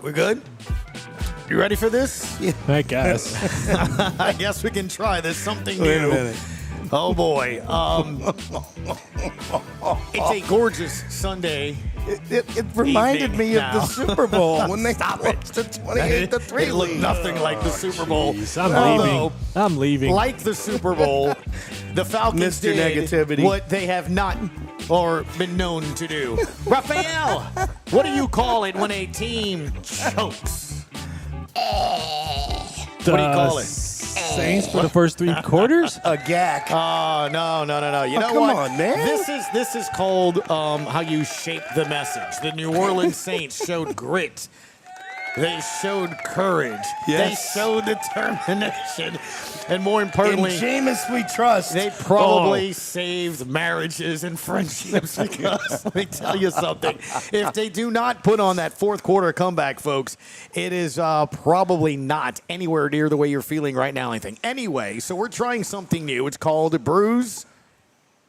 We're good? You ready for this? I guess. I guess we can try this. Something Wait a new. minute. Oh, boy. It's a gorgeous Sunday. It reminded me of the now. Super Bowl when they Stop it. lost the 28-3 It looked lead. nothing like the Super Bowl. Jeez, I'm Although, leaving. I'm leaving. Like the Super Bowl, the Falcons Mr. did Negativity. what they have not or been known to do. Raphael, what do you call it when a team chokes? What do you call it? Saints for the first 3 quarters? A gack. Oh, no. You know come what? on, man. This is called how you shape the message. The New Orleans Saints showed grit. They showed courage. Yes. They showed determination. And more In importantly, Jameis we trust. they probably saved marriages and friendships because let me tell you something. If they do not put on that fourth quarter comeback, folks, it is probably not anywhere near the way you're feeling right now, I think. Anyway, so we're trying something new. It's called Brews,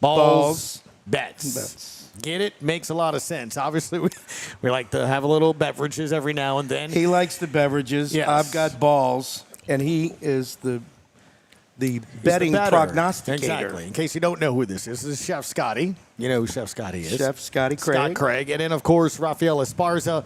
Balls, Bets. Get it? Makes a lot of sense. Obviously, we like to have a little beverages every now and then. He likes the beverages. Yes. I've got balls, and he is the He's betting the bettor. prognosticator. Exactly. In case you don't know who this is Chef Scotty. You know who Chef Scotty is. Chef Scotty Craig. Scott Craig. And then, of course, Rafael Esparza,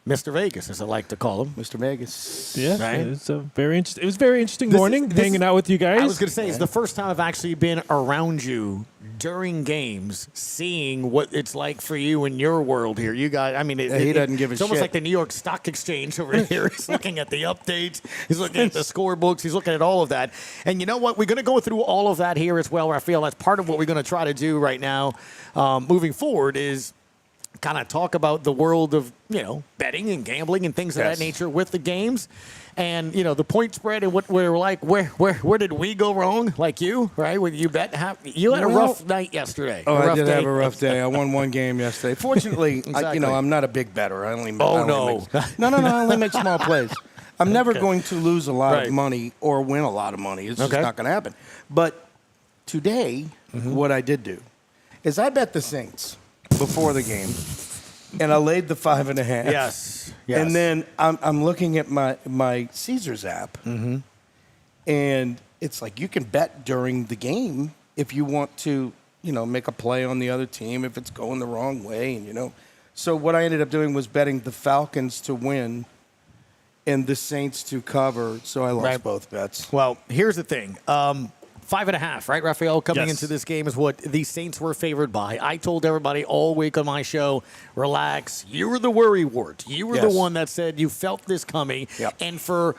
Mr. Vegas, as I like to call him. Mr. Vegas. Yeah, Right. it's a very interesting. It was a very interesting This morning is- hanging out with you guys. I was going to say, it's the first time I've actually been around you during games, seeing what it's like for you in your world here. You guys, I mean, He doesn't give a It's almost shit. like the New York Stock Exchange over here. He's looking at the updates. He's looking at the scorebooks. He's looking at all of that. And you know what? We're going to go through all of that here as well, Raphael. That's part of what we're going to try to do right now moving forward is kind of talk about the world of, betting and gambling and things of Yes. that nature with the games. And, the point spread and what we're like, where did we go wrong? Like you, right? When you bet, you had a Well- rough night yesterday. Oh, A I rough did day. have a rough day. I won one game yesterday. Fortunately, Exactly. I'm not a big bettor. I only Oh, I only no. make- no. I only make small plays. I'm never going to lose a lot Right. of money or win a lot of money. It's just Okay. not going to happen. But today, what I did do is I bet the Saints before the game, and I laid the 5.5. Yes. And then I'm looking at my Caesars app, and it's like you can bet during the game if you want to, make a play on the other team if it's going the wrong way, and So what I ended up doing was betting the Falcons to win and the Saints to cover. So I lost Right. both bets. Well, here's the thing. 5.5, right, Raphael? Coming Yes. into this game is what the Saints were favored by. I told everybody all week on my show, relax. You were the worry wart. You were the Yes. one that said you felt this coming. Yep. And for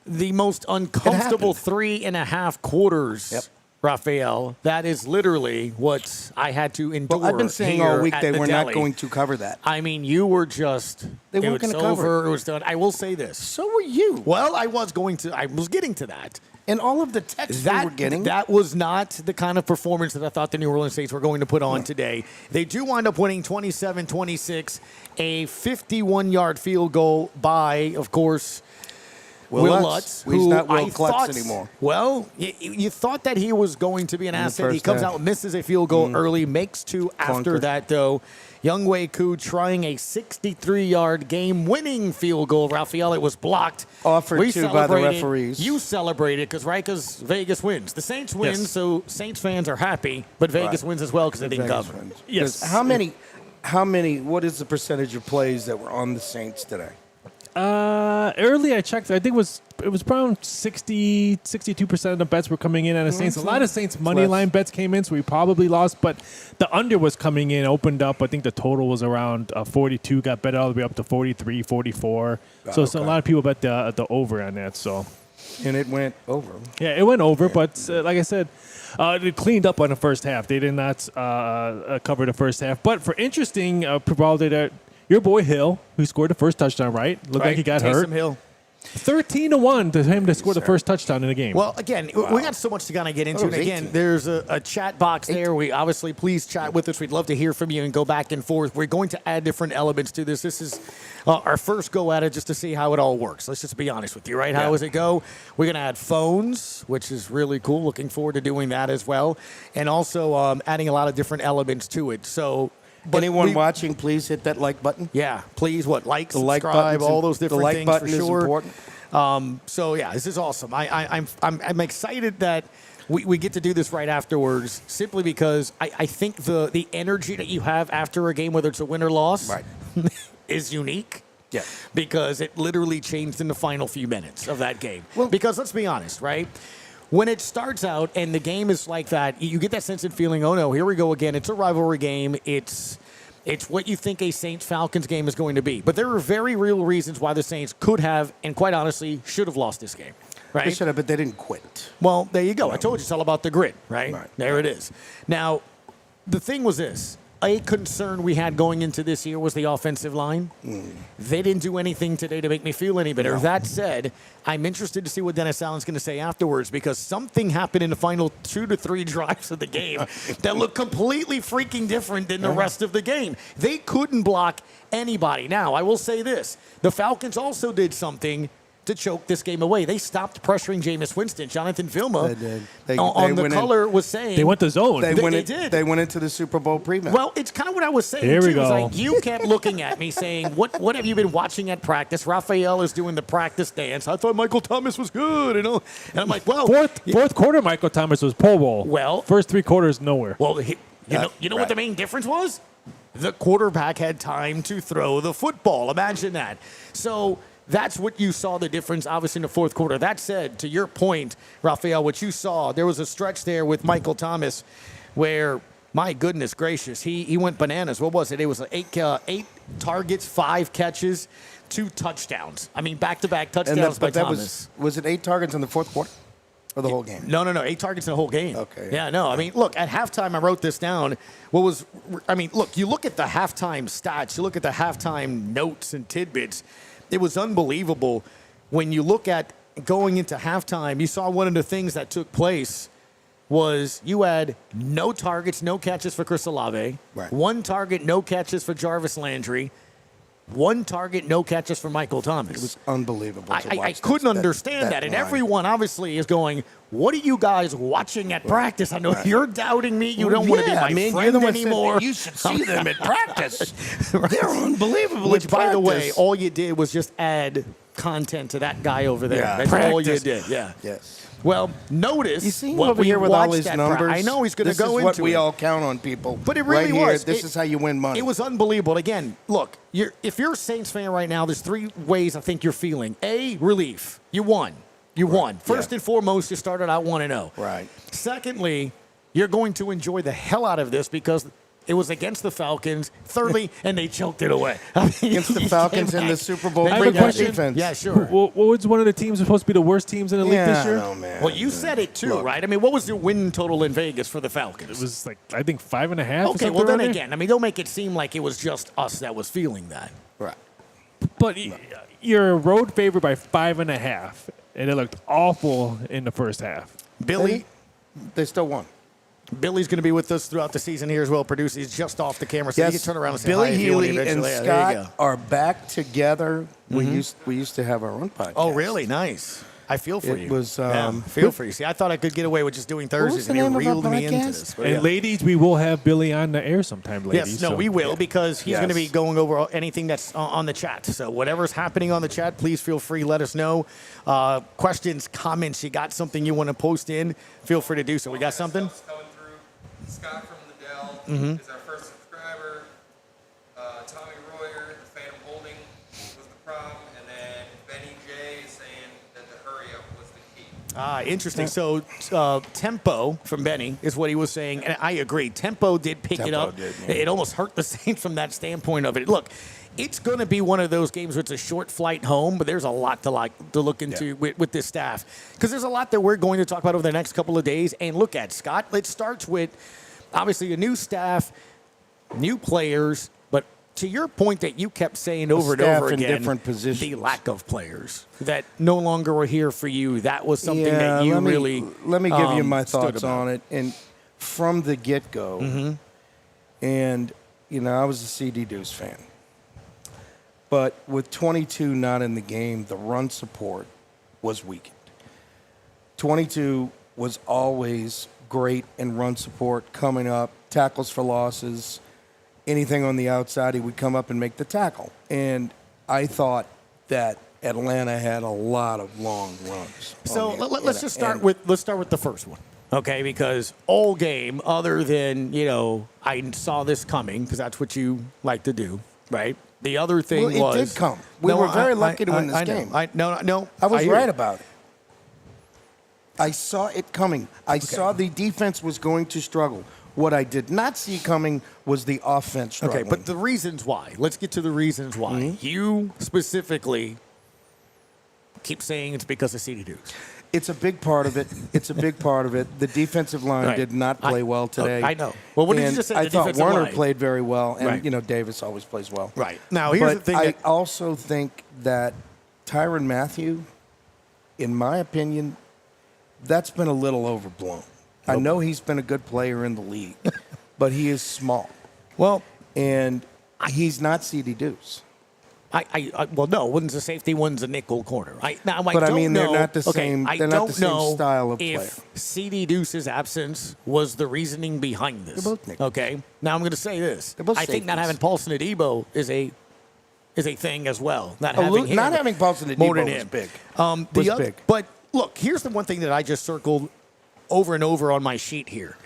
the most uncomfortable happened. 3.5 quarters, Yep. Raphael, that is literally what I had to endure. Well, I've been saying here all week at they the were deli. not going to cover that. I mean, you were just. They weren't It's gonna cover over. It was done. I will say this. So were you. Well, I was getting to that. And all of the texts we were getting. That was not the kind of performance that I thought the New Orleans Saints were going to put on today. They do wind up winning 27-26, a 51-yard field goal by, of course, Will Lutz. He's who not Will I Klutz thought- anymore. Well, you thought that he was going to be an the asset. He first comes half. out, misses a field goal early, makes 2 after Clunker. that, though. Young Wei Koo trying a 63-yard game-winning field goal. Raphael, it was blocked. Offered We to by the celebrated. referees. You celebrated because Vegas wins. The Saints win, Yes. so Saints fans are happy, but Vegas Right. wins as well because they didn't Vegas cover. wins. Yes. 'Cause how many, what is the percentage of plays that were on the Saints today? Early I checked. I think it was around 62% of the bets were coming in on the Saints. A lot of Saints money less. line bets came in, so we probably lost. But the under was coming in, opened up. I think the total was around 42. Got bet all the way up to 43, 44. So a okay. lot of people bet the over on that. So And it went over. yeah, it went over. But like I said, it cleaned up on the first half. They did not cover the first half. But for interesting, probably that. Your boy Hill, who scored the first touchdown, right? Looked like he got hurt. Taysom Hill. 13-1 to him to score the first touchdown in the game. Well, again, we got so much to kind of get into. Oh, And it was again, 18. there's a chat box there. We obviously, please chat with us. We'd love to hear from you and go back and forth. We're going to add different elements to this. This is our first go at it just to see how it all works. Let's just be honest with you, right? How Yeah. does it go? We're going to add phones, which is really cool. Looking forward to doing that as well. And also adding a lot of different elements to it. So Anyone we- watching, please hit that like button. Yeah, please, like, The like subscribe, button's all in- those different the like things button for is sure. important. So yeah, this is awesome. I'm excited that we get to do this right afterwards, simply because I think the energy that you have after a game, whether it's a win or loss, Right. is unique. Yeah. Because it literally changed in the final few minutes of that game. Well- Because let's be honest, right? When it starts out and the game is like that, you get that sense of feeling, oh no, here we go again. It's a rivalry game. It's what you think a Saints-Falcons game is going to be. But there are very real reasons why the Saints could have, and quite honestly, should have lost this game. Right? They should have, but they didn't quit. Well, there you go. I told you it's all about the grit, right? Right. There it is. Now, the thing was this. A concern we had going into this year was the offensive line. They didn't do anything today to make me feel any better. That said, I'm interested to see what Dennis Allen's going to say afterwards, because something happened in the final 2 to 3 drives of the game that looked completely freaking different than the rest of the game. They couldn't block anybody. Now, I will say this. The Falcons also did something to choke this game away. They stopped pressuring Jameis Winston. Jonathan Vilma They did. on the went color was saying They went to zone. They went did. They went into the Super Bowl preview. well, it's kind of what I was saying. Here we too. It's go. like you kept looking at me saying, what have you been watching at practice? Raphael is doing the practice dance. I thought Michael Thomas was good, And I'm like, well, Fourth quarter, Michael Thomas was Pro Bowl. Well- first 3 quarters, nowhere. well, you know what the main difference was? The quarterback had time to throw the football. Imagine that. So that's what you saw the difference, obviously, in the fourth quarter. That said, to your point, Raphael, what you saw, there was a stretch there with Michael Thomas where, my goodness gracious, he went bananas. What was it? It was 8 targets, 5 catches, 2 touchdowns. I mean, back-to-back touchdowns by Thomas. Was it 8 targets in the fourth quarter or the whole game? No, 8 targets in the whole game. Okay. Yeah, no. I mean, look, at halftime, I wrote this down. Look, you look at the halftime stats, you look at the halftime notes and tidbits. It was unbelievable. When you look at going into halftime, you saw one of the things that took place was you had no targets, no catches for Chris Olave. Right. 1 target, no catches for Jarvis Landry. 1 target, no catches for Michael Thomas. It was unbelievable to watch. I couldn't understand that. And line. everyone obviously is going, what are you guys watching at practice? I know you're doubting me. You don't want to be my you're friend the one saying anymore. that you should see them at practice. They're unbelievable. Which, at by the way, practice. all you did was just add content to that guy over there. Yeah. That's all you Practice. did. Yeah. Yes. Well, notice You see him what over we here with all watched his at numbers. I know he's going to This go is what into we it. all count on, people. But it really right here, was. This is how you win money. It was unbelievable. Again, look, if you're a Saints fan right now, there's 3 ways I think you're feeling. A, relief. You won. You won. First Yeah. and foremost, you started out 1-0. Right. Secondly, you're going to enjoy the hell out of this because it was against the Falcons. Thirdly, and they choked it away. Against the Falcons in the Super Bowl. I have a breakout question. defense. Yeah, sure. What was one of the teams supposed to be the worst teams in the league Yeah, this year? no, man. Well, you said it too, Look. right? I mean, what was the win total in Vegas for the Falcons? It was like, I think 5.5. or okay, something well, then around there. again, I mean, don't make it seem like it was just us that was feeling that. Right. But you're a road favorite by 5.5, and it looked awful in the first half. Billy, They still won. Billy's going to be with us throughout the season here as well. Producer, he's just off the camera, so you can turn around and say Billy hi if you want Healy and eventually. Yeah, there you go. Scott are back together. We used to have our own podcast. Oh, really? Nice. I feel for It you. was, Yeah, feel for you. See, I thought I could get away with just doing Thursdays, the and he name of our reeled me into podcast? this. But And yeah. ladies, we will have Billy on the air sometime, ladies. Yes, no, so- we will because he's going to be Yes. going over anything that's on the chat. So whatever's happening on the chat, please feel free. Let us know. Questions, comments. You got something you want to post in? Feel free to do so. We got something? Stuff's coming through. Scott from the Dell is our first subscriber. Tommy Royer, the Phantom Holding, was the problem. And then Benny J is saying that the hurry up was the key. Interesting. So tempo from Benny is what he was saying, and I agree. Tempo did pick it Tempo up. did, yeah. It almost hurt the Saints from that standpoint of it. Look, it's going to be one of those games where it's a short flight home, but there's a lot to look into with this staff because there's a lot that we're going to talk about over the next couple of days and look at. Scott, it starts with obviously a new staff, new players, but to your point that you kept saying over and staff over in again, different positions. the lack of players that no longer were here for you. That was something that you let me, really let me give you my stood thoughts about. on it. And from the get-go, and, I was a CD Deuce fan. But with 22 not in the game, the run support was weakened. 22 was always great in run support, coming up, tackles for losses, anything on the outside, he would come up and make the tackle. And I thought that Atlanta had a lot of long runs. So let's just start with the first one, okay? Because all game, other than I saw this coming because that's what you like to do, right? The other thing it did come. We were very lucky to win this game. No, I was hear right you. about it. I saw it coming. I saw the defense was going to struggle. What I did not see coming was the offense struggling. Okay, but the reasons why. Let's get to the reasons why. Mm-hmm. You specifically keep saying it's because of CD Dukes. It's a big part of it. It's a big part of it. The defensive line Right. did not play well today. I know. Well, what did you And just say? I The thought defensive Warner line. played very well, and Right. Davis always plays well. Right. Now, here's But the thing. I also think that Tyrann Mathieu, in my opinion, that's been a little overblown. I know he's been a good player in the league, but he is small, well, and he's not CD Deuce. well, no, one's a safety, one's a nickel corner. But I don't mean, they're know- not the okay, same- I they're not don't the same know style of if player. CD Deuce's absence was the reasoning behind this. They're both nickels. Okay. Now I'm going to say this. They're both I think not safeties. having Paulson Adebo is a thing as well. Not having him Not having Paulson Adebo more than was him. big. The Was other, big. But look, here's the one thing that I just circled over and over on my sheet here.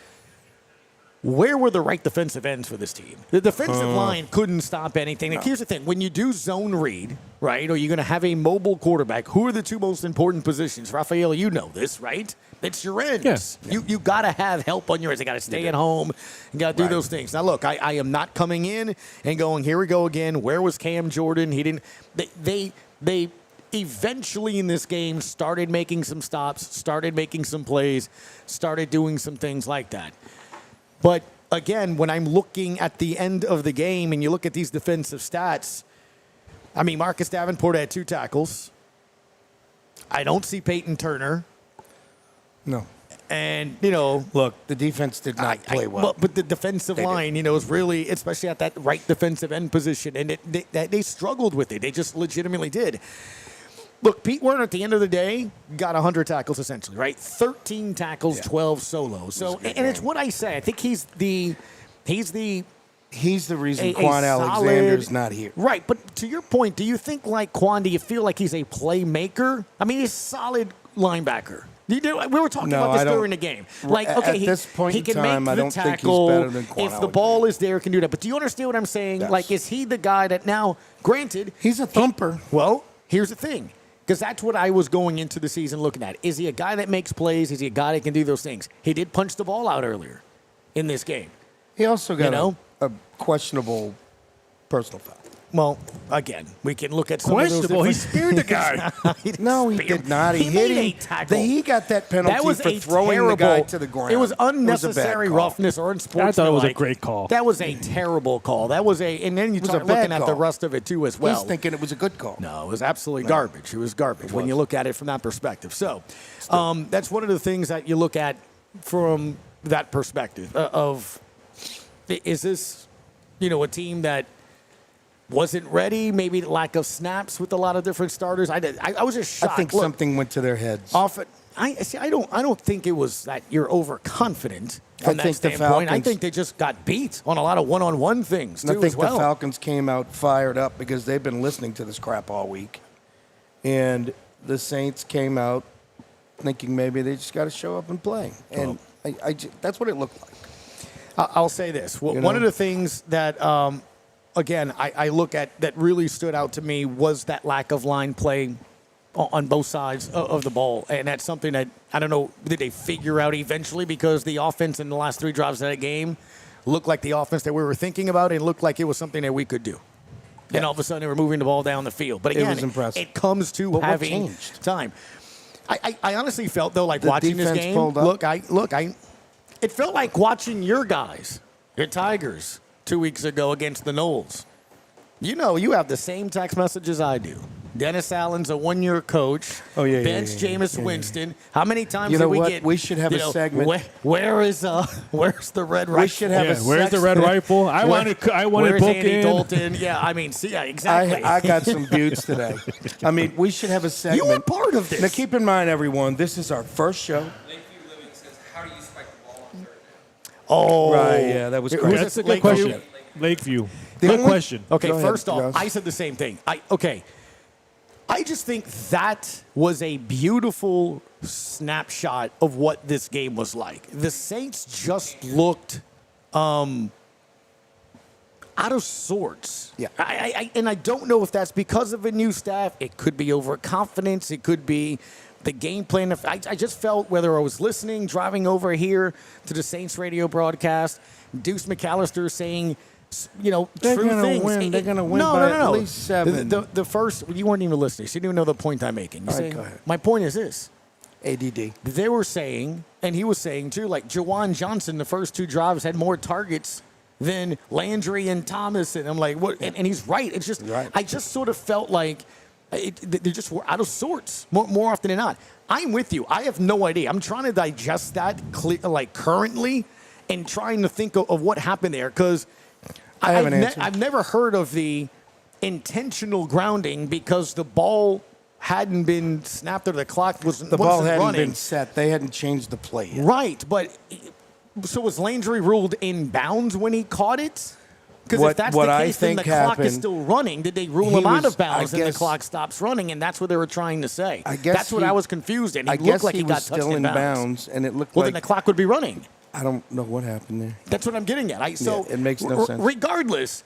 Where were the right defensive ends for this team? The defensive line couldn't stop anything. Like, here's the thing. When you do zone read, right, or you're going to have a mobile quarterback, who are the two most important positions? Rafael, you know this, right? It's your ends. Yes. You got to have help on your ends. You got to stay at home. You got to do Right. those things. Now, look, I am not coming in and going, here we go again. Where was Cam Jordan? He didn't. They eventually in this game started making some stops, started making some plays, started doing some things like that. But again, when I'm looking at the end of the game and you look at these defensive stats, I mean, Marcus Davenport had 2 tackles. I don't see Peyton Turner. No. And, Look, the defense did not play well. But the defensive line, is really, especially at that right defensive end position, and they struggled with it. They just legitimately did. Look, Pete Werner at the end of the day got 100 tackles essentially, right? 13 tackles, 12 solos. So, and it's what I say. I think he's the He's the reason a Quan solid- Alexander's not here. Right, but to your point, do you think like Quan, do you feel like he's a playmaker? I mean, he's a solid linebacker. We were talking No, about I this don't- during the game. Like, At okay, this point he in can time, make I the don't think he's tackle. better than Quan If the Alexander. ball is there, can do that. But do you understand what I'm saying? Yes. Like, is he the guy that now, granted, He's a thumper. well, here's the thing. Because that's what I was going into the season looking at. Is he a guy that makes plays? Is he a guy that can do those things? He did punch the ball out earlier in this game. He also got know? a questionable personal foul. Well, again, we can look at some Questionable. of He those speared the guy. No, he did not. He hit made a him. tackle. He got that penalty That was for a throwing terrible, the guy to the ground. It was a bad unnecessary call. roughness or unsportsmanlike. I thought it was a great call. That was a terrible call. That was and then you was a start bad looking at the call. rest of it too as well. He's thinking it was a good call. No, it was absolutely garbage. It was garbage when you look at it from that perspective. So that's one of the things that you look at from that perspective of is this, a team that wasn't ready, maybe lack of snaps with a lot of different starters. I was just I shocked. think Look, something went to their heads. I don't think it was that you're overconfident from I that think the standpoint. I Falcons- think they just got beat on a lot of one-on-one things And I too think as well. the Falcons came out fired up because they've been listening to this crap all week. And the Saints came out thinking maybe they just got to show up and play. And that's what it looked like. I'll say this. One know? of the things that, again, I look at that really stood out to me was that lack of line play on both sides of the ball. And that's something that, I don't know, did they figure out eventually? Because the offense in the last 3 drives of that game looked like the offense that we were thinking about and looked like it was something that we could do. Yeah. And all of a sudden they were moving the ball down the field. But again, was impressive. it comes to But what having changed? time. I honestly felt, though, like The watching this defense game, pulled up. it felt like watching your guys, your Tigers, 2 weeks ago against the Knowles. You have the same text messages I do. Dennis Allen's a 1-year coach. Oh, yeah, Bench yeah, yeah, Jameis yeah. Winston. How many times You did know we what? get? We should have a segment. Where's the red rifle? We should have Yeah, a where's the red rifle? I wanted Where's book Andy in. Dalton? Yeah, I mean, see, yeah, exactly. I got some buttes today. I mean, we should have a segment. You were part of this. Now, keep in mind, everyone, this is our first show. Lakeview Living says, how do you spike the ball on third down? Oh, Right, yeah, that was Who's crazy. this That's a good Lakeview? question. Lakeview Lakeview. The Good only- question. Okay, Go ahead, first off, Gus. I said the same thing. I just think that was a beautiful snapshot of what this game was like. The Saints just looked out of sorts. Yeah. And I don't know if that's because of a new staff. It could be overconfidence. It could be the game plan. I just felt, whether I was listening, driving over here to the Saints radio broadcast, Deuce McAllister saying, They're true gonna things. win. They're gonna win by at least 7. The first, you weren't even listening. So you didn't even know the point I'm making. You All right, see? go ahead. My point is this. ADD. They were saying, and he was saying too, like Jawan Johnson, the first 2 drives had more targets than Landry and Thomas. And I'm like, what? And he's right. It's just, Right. I just sort of felt like they just were out of sorts more often than not. I'm with you. I have no idea. I'm trying to digest that currently and trying to think of what happened there, because I have an answer. I've never heard of the intentional grounding because the ball hadn't been snapped or the clock wasn't The ball wasn't hadn't running. been set. They hadn't changed the play yet. Right, but so was Landry ruled in bounds when he caught it? Because if that's what the I case, then the think clock is happened- still running. Did they rule He him out was- of bounds I and the guess- clock stops running? And that's what they were trying to say. I guess that's what he- I was confused in. He I looked guess like he got was touched still in bounds, and it looked Well, like then the clock would be running. I don't know what happened there. That's what I'm getting at. So Yeah, it makes no sense. Regardless,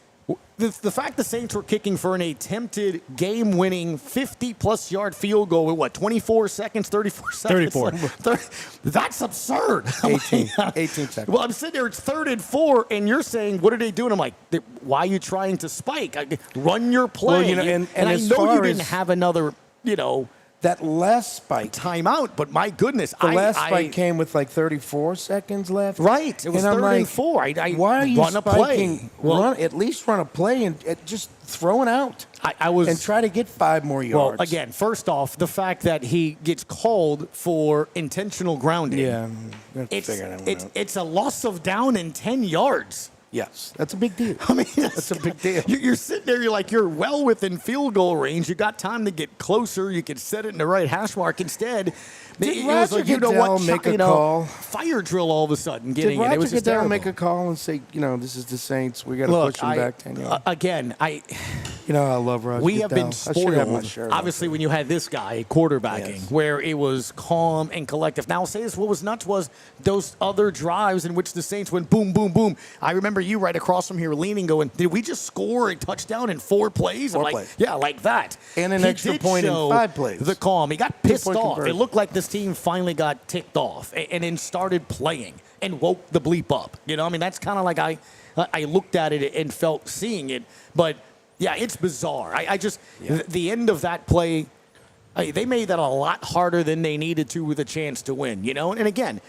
the fact the Saints were kicking for an attempted game-winning 50-plus yard field goal with what, 24 seconds, 34 seconds? 34. That's absurd. 18 seconds. Well, I'm sitting there, it's 3rd and 4, and you're saying, what are they doing? I'm like, why are you trying to spike? Run your play. Well, and I as know you far didn't as- have another, That last spike, timeout, but my goodness. the last spike came with like 34 seconds left. Right. It was And I'm 3rd and like, 4. I why are you run a spiking? play. Well, At least run a play and just throw it out. I was and try to get 5 more yards. Well, again, first off, the fact that he gets called for intentional grounding. Yeah, I'm gonna It's, figure that one it's, out. it's a loss of down in 10 yards. Yes, that's a big deal. I mean, That's a big deal. You're sitting there, you're well within field goal range. You got time to get closer. You could set it in the right hash mark. Instead, Did it was Roger like, you know Goodell what, make a call? fire drill all of a sudden Did getting it. It Roger was just Goodell terrible. make a call and say, this is the Saints. We got to Look, push them back 10 yards? again, I love Roger we have Goodell. been I should have my spoiled, shirt obviously, when you had this guy quarterbacking, Yes. where it was calm and collective. Now, I'll say this, what was nuts was those other drives in which the Saints went boom, boom, boom. I remember you right across from here leaning going, did we just score a touchdown in 4 plays? I'm 4 like, plays. yeah, like that. And an He extra did point in show 5 plays. The calm. He got pissed 2-point off. conversion. It looked like this team finally got ticked off and then started playing and woke the bleep up. I mean, that's kind of like I looked at it and felt seeing it. But, yeah, it's bizarre. I just, the end of that play, they made that a lot harder than they needed to with a chance to win, And again,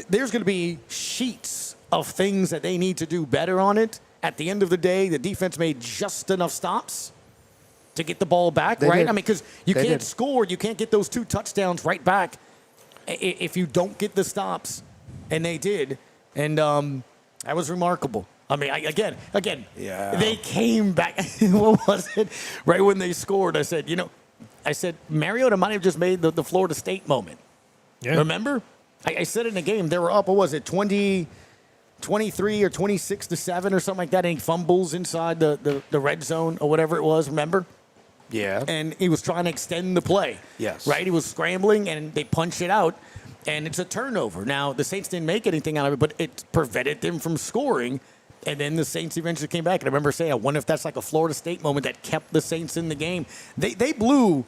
there's going to be sheets of things that they need to do better on it. At the end of the day, the defense made just enough stops to get the ball back, They right? did. I mean, because you They can't did. score, you can't get those 2 touchdowns right back if you don't get the stops, and they did, and that was remarkable. I mean, again, Yeah. they came back. What was it? Right when they scored, I said, Mariota might have just made the Florida State moment. Yeah. Remember? I said in the game, they were up, what was it, 23 or 26-7 or something like that, and he fumbles inside the red zone or whatever it was, remember? Yeah. And he was trying to extend the play. Yes. Right? He was scrambling, and they punched it out, and it's a turnover. Now, the Saints didn't make anything out of it, but it prevented them from scoring, and then the Saints eventually came back. And I remember saying, I wonder if that's like a Florida State moment that kept the Saints in the game. They blew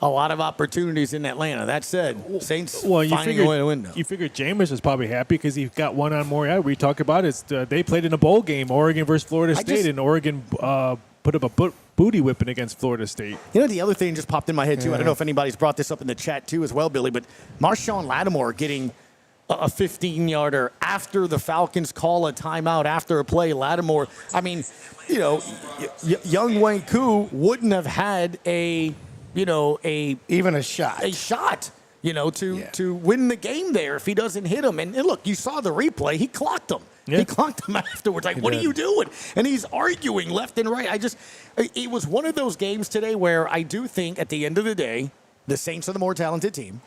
a lot of opportunities in Atlanta. That said, Saints finding a way to win now. You figured Jameis was probably happy because he got one on more. Yeah, we talked about it. They played in a bowl game, Oregon versus Florida State, and Oregon put up a booty whipping against Florida State. The other thing just popped in my head, too. I don't know if anybody's brought this up in the chat, too, as well, Billy, but Marshawn Lattimore getting a 15-yarder after the Falcons call a timeout after a play. Lattimore, I mean, young Wayne Koo wouldn't have had even a shot. To win the game there if he doesn't hit him. And look, you saw the replay. He clocked him. Yeah. He clocked him afterwards. Like, what are you doing? And he's arguing left and right. It was one of those games today where I do think at the end of the day, the Saints are the more talented team.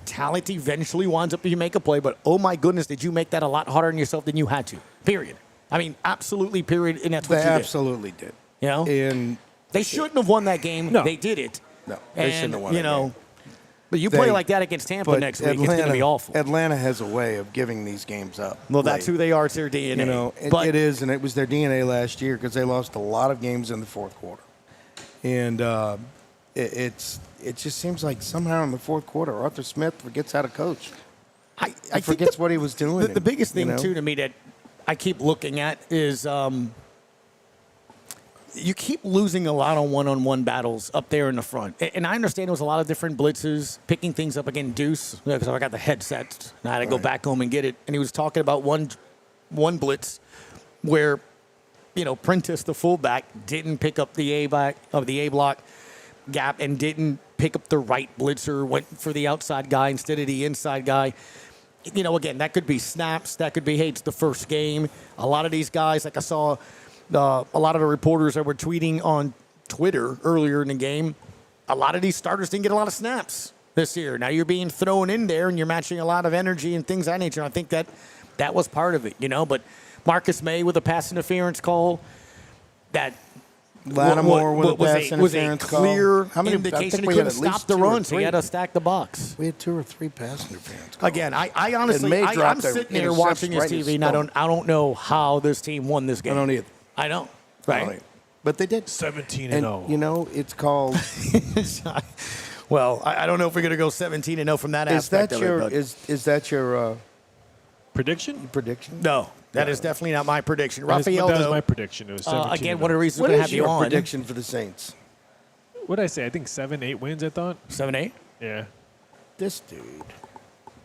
Talent eventually winds up if you make a play, but oh my goodness, did you make that a lot harder on yourself than you had to? Period. I mean, absolutely, period, and that's what They you absolutely did. did. You know? And They shouldn't have won that game. No. They did it. no, they shouldn't have won you that know, game. but you play They- like that against Tampa But next week, it's going to be awful. Atlanta has a way of giving these games up. Well, that's late. who they are. It's their DNA. You know, but it is, and it was their DNA last year because they lost a lot of games in the fourth quarter. And it just seems like somehow in the fourth quarter, Arthur Smith forgets how to coach. I He think forgets the- what he was doing. The biggest thing, you know? too, to me that I keep looking at is you keep losing a lot on one-on-one battles up there in the front. And I understand there was a lot of different blitzes, picking things up again. Deuce, because I got the headset, and I had to go back home and get it. And he was talking about one blitz where, you know, Prentice, the fullback, didn't pick up the A block gap and didn't pick up the right blitzer, went for the outside guy instead of the inside guy. You know, again, that could be snaps. That could be, hey, it's the first game. A lot of these guys, like I saw a lot of the reporters that were tweeting on Twitter earlier in the game, a lot of these starters didn't get a lot of snaps this year. Now you're being thrown in there and you're matching a lot of energy and things of that nature. I think that was part of it, you know. But Marcus May with a pass interference call, that Lattimore with a was pass was a interference call. clear How many- I indication think he we had couldn't at least stop the 2 or run, so he 3. had to stack the box. We had 2 or 3 pass interference calls. Again, I honestly, May I'm dropped a sitting there interception watching his right in his TV, and I stomach. don't know how this team won this game. I don't either. I don't. I Right? don't either. But they did. 17-0. And, you know, it's called. Well, I don't know if we're going to go 17-0 from that Is aspect that of it. your but is that your Prediction? prediction? no, that is definitely not my prediction. That was Raphael, my though, prediction. It was 17-0. again, one of the reasons What we're going to is have you your on. prediction for the Saints? What did I say? I think 7-8 wins, I thought. 7-8? Yeah. This dude.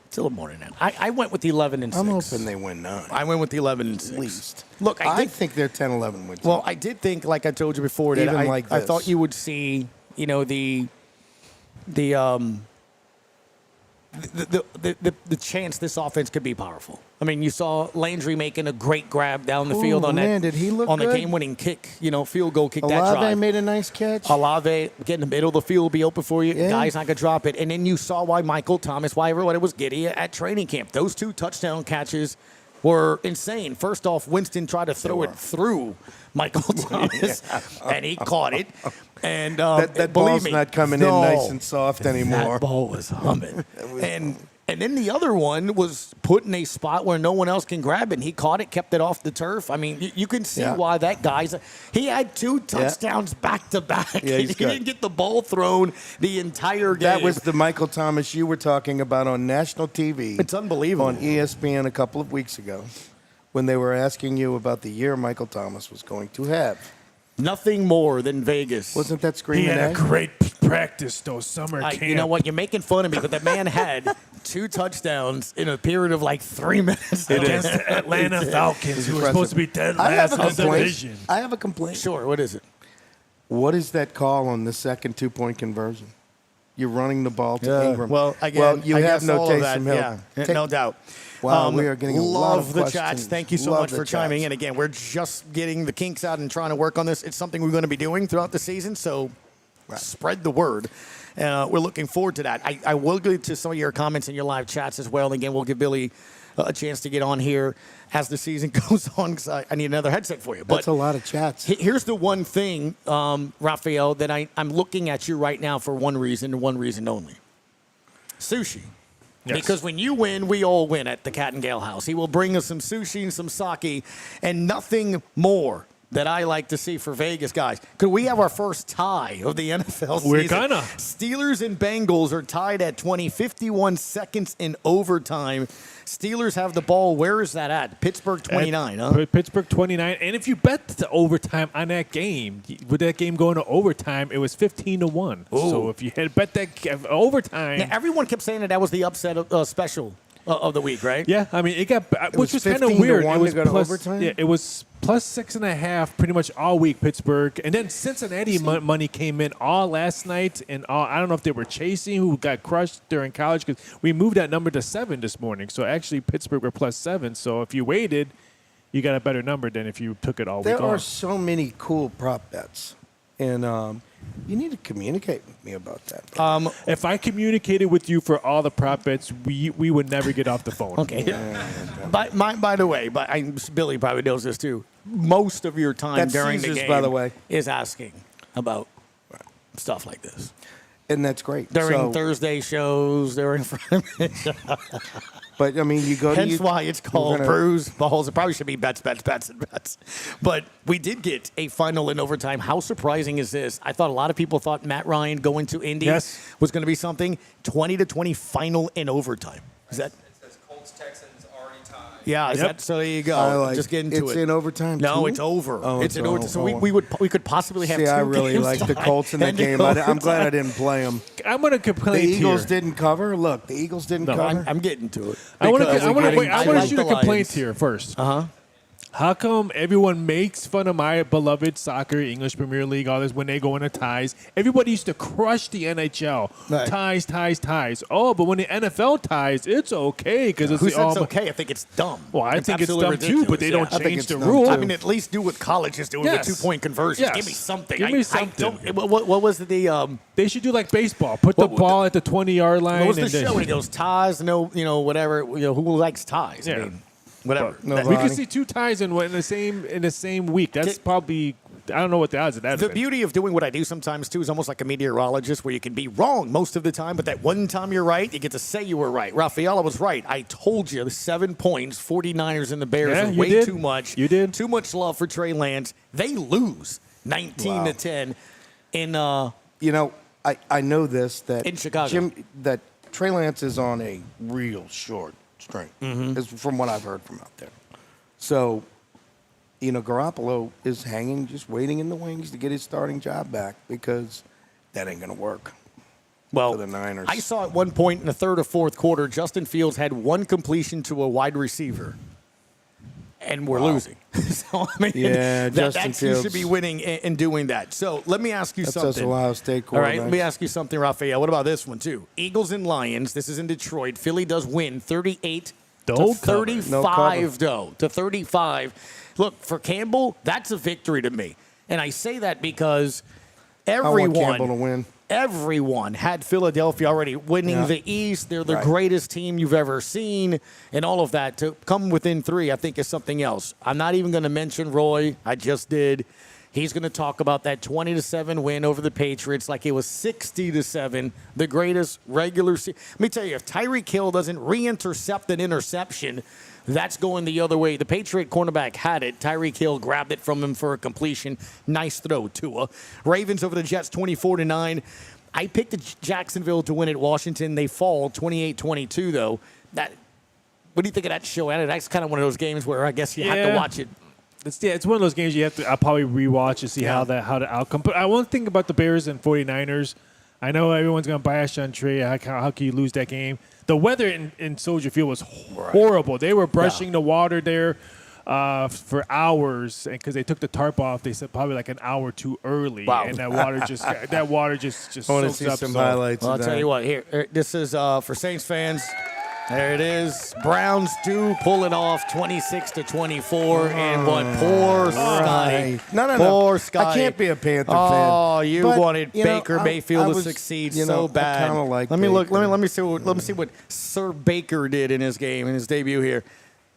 It's a little more than that. I went with the 11 and 6. I'm hoping they win 9. I went with the 11 and 6. At least. Look, I think they're 10-11 wins. Well, I did think, like I told you before, that Even I like I this. thought you would see, you know, the chance this offense could be powerful. I mean, you saw Landry making a great grab down the field on man, that. did he look on the good? game-winning kick? You know, field goal kick that Olave drive. made a nice catch. Olave get in the middle of the field, be open for you. Yeah. Guy's not gonna drop it. And then you saw why Michael Thomas, why everyone was giddy at training camp. Those 2 touchdown catches were insane. First off, Winston tried to throw it through Michael Thomas, and he caught it. And that believe ball's me, not coming in nice and soft anymore. that ball was humming. And then the other one was put in a spot where no one else can grab it. And he caught it, kept it off the turf. I mean, you can see Yeah. why that guy's. He had 2 touchdowns back to back. Yeah, he he's good. didn't get the ball thrown the entire game. That was the Michael Thomas you were talking about on national TV. It's unbelievable. On ESPN a couple of weeks ago when they were asking you about the year Michael Thomas was going to have. Nothing more than Vegas. Wasn't that He screaming had a at? great practice, though, summer camp. You know what? You're making fun of me, but the man had 2 touchdowns in a period of like 3 minutes. Against the Atlanta Falcons, who were impressive. supposed to be dead I have last a in the complaint. division. I have a complaint. Sure, what is it? What is that call on the second 2-point conversion? You're running the ball to Ingram. Well, again, you I have guess no all of Taysom Hill. Yeah, no doubt. Wow, we are getting a lot love of the questions. chats. Thank you so Love much the for chiming chats. in. Again, we're just getting the kinks out and trying to work on this. It's something we're going to be doing throughout the season, so spread the word. We're looking forward to that. I will get to some of your comments in your live chats as well. And again, we'll give Billy a chance to get on here as the season goes on because I need another headset for you. But That's a lot of chats. here's the one thing, Raphael, that I'm looking at you right now for one reason and one reason only. Sushi. Yes. Because when you win, we all win at the Cat and Gale house. He will bring us some sushi and some sake and nothing more that I like to see for Vegas, guys. Could we have our first tie of the NFL season? We're gonna. Steelers and Bengals are tied at 51 seconds in overtime. Steelers have the ball. Where is that at? Pittsburgh 29, huh? Pittsburgh 29. And if you bet the overtime on that game, with that game going to overtime, it was 15-1. So if you had bet that overtime. Now, everyone kept saying that was the upset special of the week, right? Yeah, I mean, it got, which was was kind of 15 to weird. 1 It was to go to plus, overtime? yeah, it was plus 6.5 pretty much all week, Pittsburgh. And then Cincinnati money came in all last night. And I don't know if they were chasing who got crushed during college because we moved that number to 7 this morning. So actually, Pittsburgh were plus 7. So if you waited, you got a better number than if you took it all There week are long. so many cool prop bets And you need to communicate with me about that. If I communicated with you for all the prop bets, we would never get off the phone. Okay. By the way, Billy probably knows this too. Most of your time That's during the Caesars, game, by the way. is asking about stuff like this. And that's great. During So- Thursday shows, during Friday. But, I mean, you go to... Hence why it's called gonna- Brews, Balls. It probably should be bets, and bets. But we did get a final in overtime. How surprising is this? I thought a lot of people thought Matt Ryan going to Indy Yes. was going to be something. 20-20 final in overtime. Is that? It says Colts Texans already tied. Yeah, is Yep. that so? There you go. I like Just get into it's it. in overtime, No, too? it's over. Oh, it's in overtime. So oh. we could possibly have See, two I really games like the tied Colts in that and game. I'm glad I didn't play them. I'm going to The complain Eagles here. didn't cover. Look, the Eagles didn't No, cover. I'm getting to it. I want Because to. I we're getting- want to like shoot a the complaint Lions. here first. Uh-huh. How come everyone makes fun of my beloved soccer, English Premier League, all this when they go into ties? Everybody used to crush the NHL. Right. Ties. Oh, but when the NFL ties, it's okay because it's Who the says it's okay? I think it's dumb. Well, I think it's absolutely dumb too, but they ridiculous, don't yeah. think change it's the dumb, rule. too. I mean, at least do what college is doing Yes. with 2-point conversions. Yes. Give me something. Give me I something. don't, what was the They should do like baseball. Put the What- ball at the 20-yard line. what was the and then- show when he goes ties? No, whatever. Who likes ties? Yeah. I mean, whatever. No, That- We Ronnie. could see two ties in the same week. That's probably, I don't know what the odds of that. The is. beauty of doing what I do sometimes too is almost like a meteorologist, where you can be wrong most of the time, but that one time you're right, you get to say you were right. Rafaela was right. I told you the 7 points, 49ers and the Bears Yeah, are you way did. too much. You did. Too much love for Trey Lance. They lose 19-10 in You know, I know this that In Chicago. that Trey Lance is on a real short string. Is from what I've heard from out there. So, Garoppolo is hanging, just waiting in the wings to get his starting job back because that ain't gonna work. well, for the Niners. I saw at one point in the third or fourth quarter, Justin Fields had one completion to a wide receiver, and we're losing. So, I mean, Yeah, Justin that's, you should Fields. be winning and doing that. So let me ask you That's something. us Ohio State All right, quarterbacks. let me ask you something, Rafael. What about this one, too? Eagles and Lions. This is in Detroit. Philly does win 38 No to cover. 35, No cover. though, to 35. Look, for Campbell, that's a victory to me. And I say that because I want Campbell to everyone, win. everyone had Philadelphia already winning Yeah. the East. They're the Right. greatest team you've ever seen, and all of that. To come within 3, I think, is something else. I'm not even going to mention Roy. I just did. He's going to talk about that 20-7 win over the Patriots like it was 60-7, the greatest regular season. Let me tell you, if Tyreek Hill doesn't re-intercept an interception, that's going the other way. The Patriot cornerback had it. Tyreek Hill grabbed it from him for a completion. Nice throw, Tua. Ravens over the Jets 24-9. I picked Jacksonville to win at Washington. They fall 28-22, though. What do you think of that show? That's kind of one of those games where I guess you have to Yeah. watch it. It's one of those games you have to. I'll probably rewatch to see Yeah. how the outcome. But I want to think about the Bears and 49ers. I know everyone's going to bash on Trey. How can you lose that game? The weather in Soldier Field was horrible. They were brushing the water there for hours because they took the tarp off. They said probably like an hour too early, Wow. and that water just I want to soaks see up. some So- highlights. Well, I'll of tell that. you what. Here, this is for Saints fans. There it is. Browns do pull it off 26-24. And what? Poor Scotty. No. Poor Scotty. I can't be a Panther fan. Oh, you But, wanted Baker I Mayfield to was, succeed I so bad. kinda like let me look. Baker. Let me see what Sir Baker did in his game, in his debut here.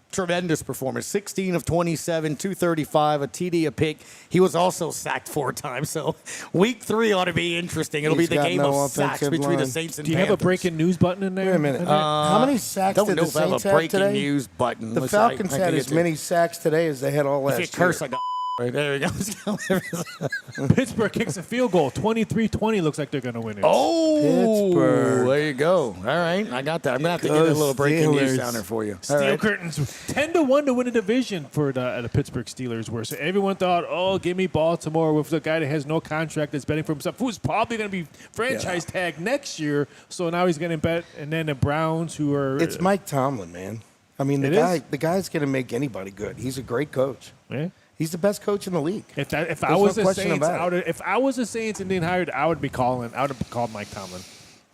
Tremendous performance. 16 of 27, 235, a TD, a pick. He was also sacked 4 times. So week 3 ought to be interesting. It'll He's be the got game no of sacks offensive between the line. Saints and Do you have a Panthers. breaking news button in there? Wait a minute. How many sacks Don't did know the if I have Saints a have breaking today? news button. The Let's- Falcons I had can as get to many sacks today as they had all If last you curse, year. I got right there. You go. Pittsburgh kicks a field goal. 23-20 looks like they're going to win it. Oh, Pittsburgh. there you go. All right, I got that. I'm gonna have to get a little breaking news Steelers. down there for you. All Steel right. curtains 10-1 to win a division for the Pittsburgh Steelers were. So everyone thought, oh, give me Baltimore with the guy that has no contract that's betting for himself, who's probably going to be franchise tagged next year. So now he's going to bet. And then the Browns, who are It's Mike Tomlin, man. I mean, It the is? guy's going to make anybody good. He's a great coach. Yeah. He's the best coach in the league. If I There's was no the question Saints, about it. if I was the Saints and didn't hired, I would have called Mike Tomlin.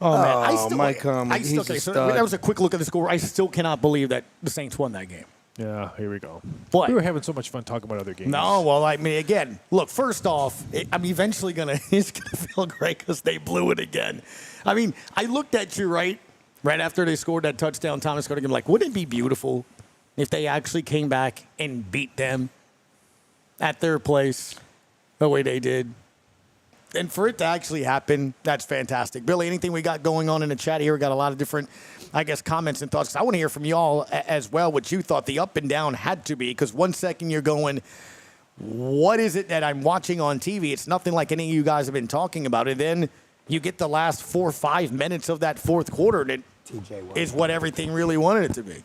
Oh man, Oh, Mike Tomlin, I still, he's a okay, so stud. that was a quick look at the score. I still cannot believe that the Saints won that game. Yeah, here we go. What? We were having so much fun talking about other games. No, well, I mean, again, look, first off, I'm eventually it's going to feel great because they blew it again. I mean, I looked at you right after they scored that touchdown, Thomas scored again, like, wouldn't it be beautiful if they actually came back and beat them at their place the way they did? And for it to actually happen, that's fantastic. Billy, anything we got going on in the chat here? We got a lot of different, I guess, comments and thoughts. 'Cause I want to hear from y'all as well what you thought the up and down had to be. Because 1 second you're going, what is it that I'm watching on TV? It's nothing like any of you guys have been talking about. And then you get the last 4 or 5 minutes of that fourth quarter that is what everything really wanted it to be.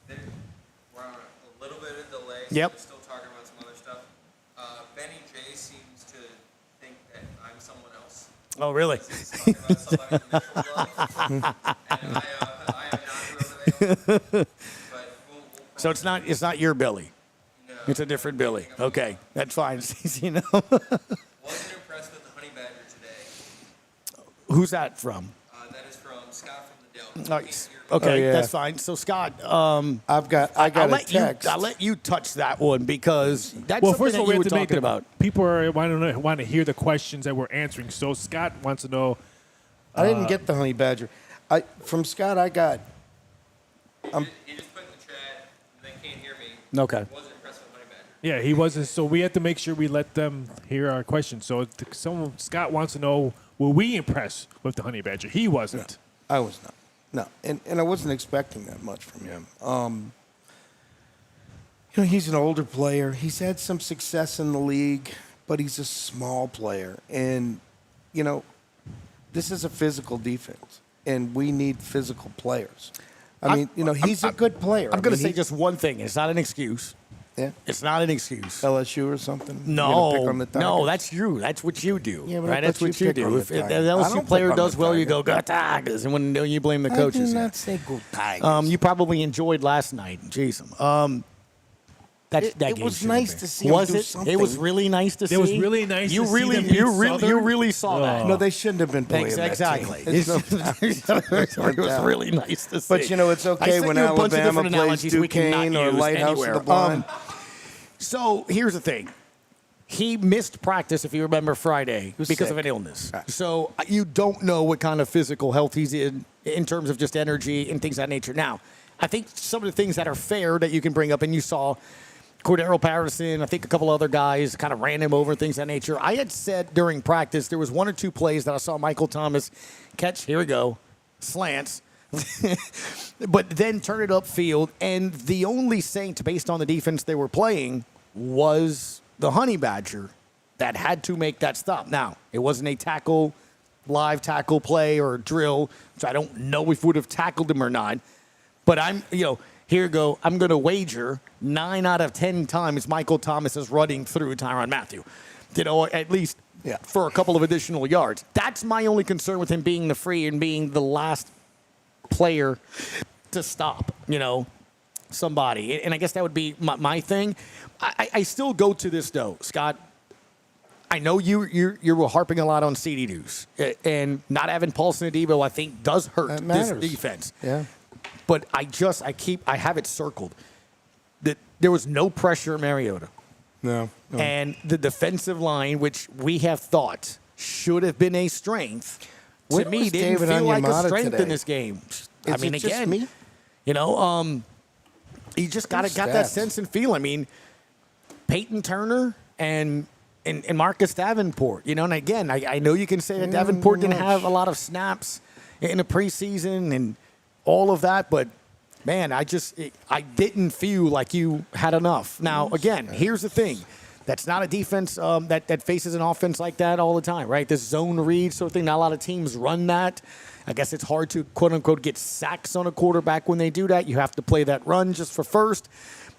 We're on a little bit of delay. So Yep. We're still talking about some other stuff. Benny J seems to think that I'm someone else. Oh, really? He's talking about somebody in the and I am not whoever they are. But we'll So it's not your Billy. no, It's a different Billy. Okay, that's fine. You know, wasn't impressed with the Honey Badger today. who's that from? That is from Scott from the Dell. Nice. Okay, Oh, yeah. that's fine. So Scott, I got I'll a text. I'll let you touch that one because that's Well, something first of all, that we you have were to make talking about. people are want to hear the questions that we're answering. So Scott wants to know. I didn't get the honey badger. From Scott, I got. He just put in the chat, they can't hear me. Okay. Wasn't impressed with Honey Badger. Yeah, he wasn't. So we have to make sure we let them hear our questions. So Scott wants to know, were we impressed with the Honey Badger? He wasn't. I was not. No, and I wasn't expecting that much from him. He's an older player. He's had some success in the league, but he's a small player. And, this is a physical defense, and we need physical players. I mean, he's a good player. I'm going to say just one thing. It's not an excuse. Yeah. It's not an excuse. LSU or something? You're gonna pick on the No, Tigers? that's you. That's what you do. Yeah, but I right? That's thought what you you pick on do. the If the Tigers. I LSU don't player pick on does the well, you Tigers. go Tigers, and when you blame the I coaches. did yeah. not say go Tigers. You probably enjoyed last night. Jeez. That It game was should've nice been. to see him Was do it? something. It was really nice to see. It was really nice You to see really, them beat you Southern. really saw that. No, they shouldn't have been playing Exactly. that team. It was really nice to see. But, it's okay I sent when you a bunch of Alabama different plays analogies we cannot Duquesne or use Lighthouse anywhere. of the Blind. So here's the thing. He missed practice, if you remember, Friday was because sick. of an illness. Right. So you don't know what kind of physical health he's in terms of just energy and things of that nature. Now, I think some of the things that are fair that you can bring up, and you saw Cordero Patterson, I think a couple other guys kind of ran him over and things of that nature. I had said during practice there was 1 or 2 plays that I saw Michael Thomas catch. Here we go. Slants. But then turn it upfield, and the only Saints, based on the defense they were playing, was the Honey Badger that had to make that stop. Now, it wasn't a live tackle play or drill, so I don't know if would have tackled him or not. But here you go. I'm going to wager 9 out of 10 times Michael Thomas is running through Tyrann Mathieu. At least for a couple of additional yards. That's my only concern with him being the free and being the last player to stop, somebody. And I guess that would be my thing. I still go to this, though, Scott. I know you're harping a lot on CD Deuce. And not having Paulson Adebo, I think, does hurt That this matters. defense. Yeah. But I have it circled that there was no pressure at Mariota. No. And the defensive line, which we have thought should have been a strength, to When me was didn't David feel like a Onyemata strength today? in this game. I Is mean, it just again, me? you just got Who's stats? sense and feel. I mean, Peyton Turner and Marcus Davenport, and again, I know you can say that Davenport didn't have a lot of snaps in the preseason and all of that, but man, I didn't feel like you had enough. Now, again, here's the thing. That's not a defense that faces an offense like that all the time, right? This zone read sort of thing. Not a lot of teams run that. I guess it's hard to, quote-unquote, get sacks on a quarterback when they do that. You have to play that run just for first.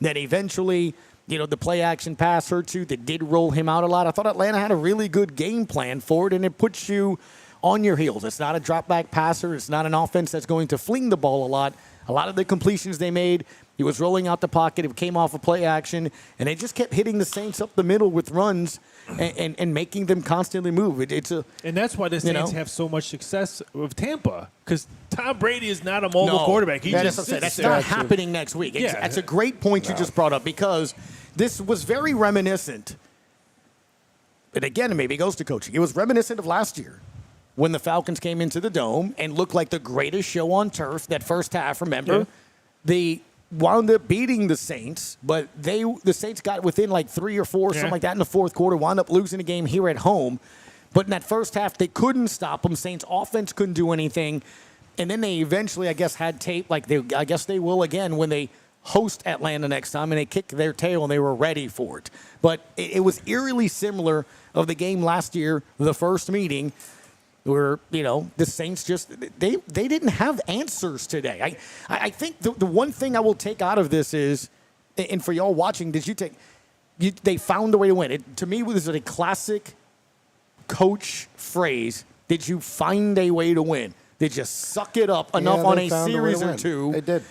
Then eventually, the play-action pass hurts you. That did roll him out a lot. I thought Atlanta had a really good game plan for it, and it puts you on your heels. It's not a drop-back passer. It's not an offense that's going to fling the ball a lot. A lot of the completions they made, he was rolling out the pocket. It came off a play action, and they just kept hitting the Saints up the middle with runs and making them constantly move. And that's why the Saints have so much success with Tampa, because Tom Brady is not a mobile No, quarterback. He that's just what I'm saying. sits That's there. not happening next week. Yeah. That's a great point you just brought up, because this was very reminiscent. And again, maybe it goes to coaching. It was reminiscent of last year when the Falcons came into the Dome and looked like the greatest show on turf that first half, remember? Yeah. They wound up beating the Saints, but the Saints got within like 3 or 4, something like that in the fourth quarter, wound up losing the game here at home. But in that first half, they couldn't stop them. Saints offense couldn't do anything. And then they eventually, I guess, had tape, I guess they will again when they host Atlanta next time, and they kicked their tail and they were ready for it. But it was eerily similar of the game last year, the first meeting, where, the Saints just, they didn't have answers today. I think the one thing I will take out of this is, and for y'all watching, they found a way to win. To me, this is a classic coach phrase. Did you find a way to win? Did you suck it up enough on a series or two? They did.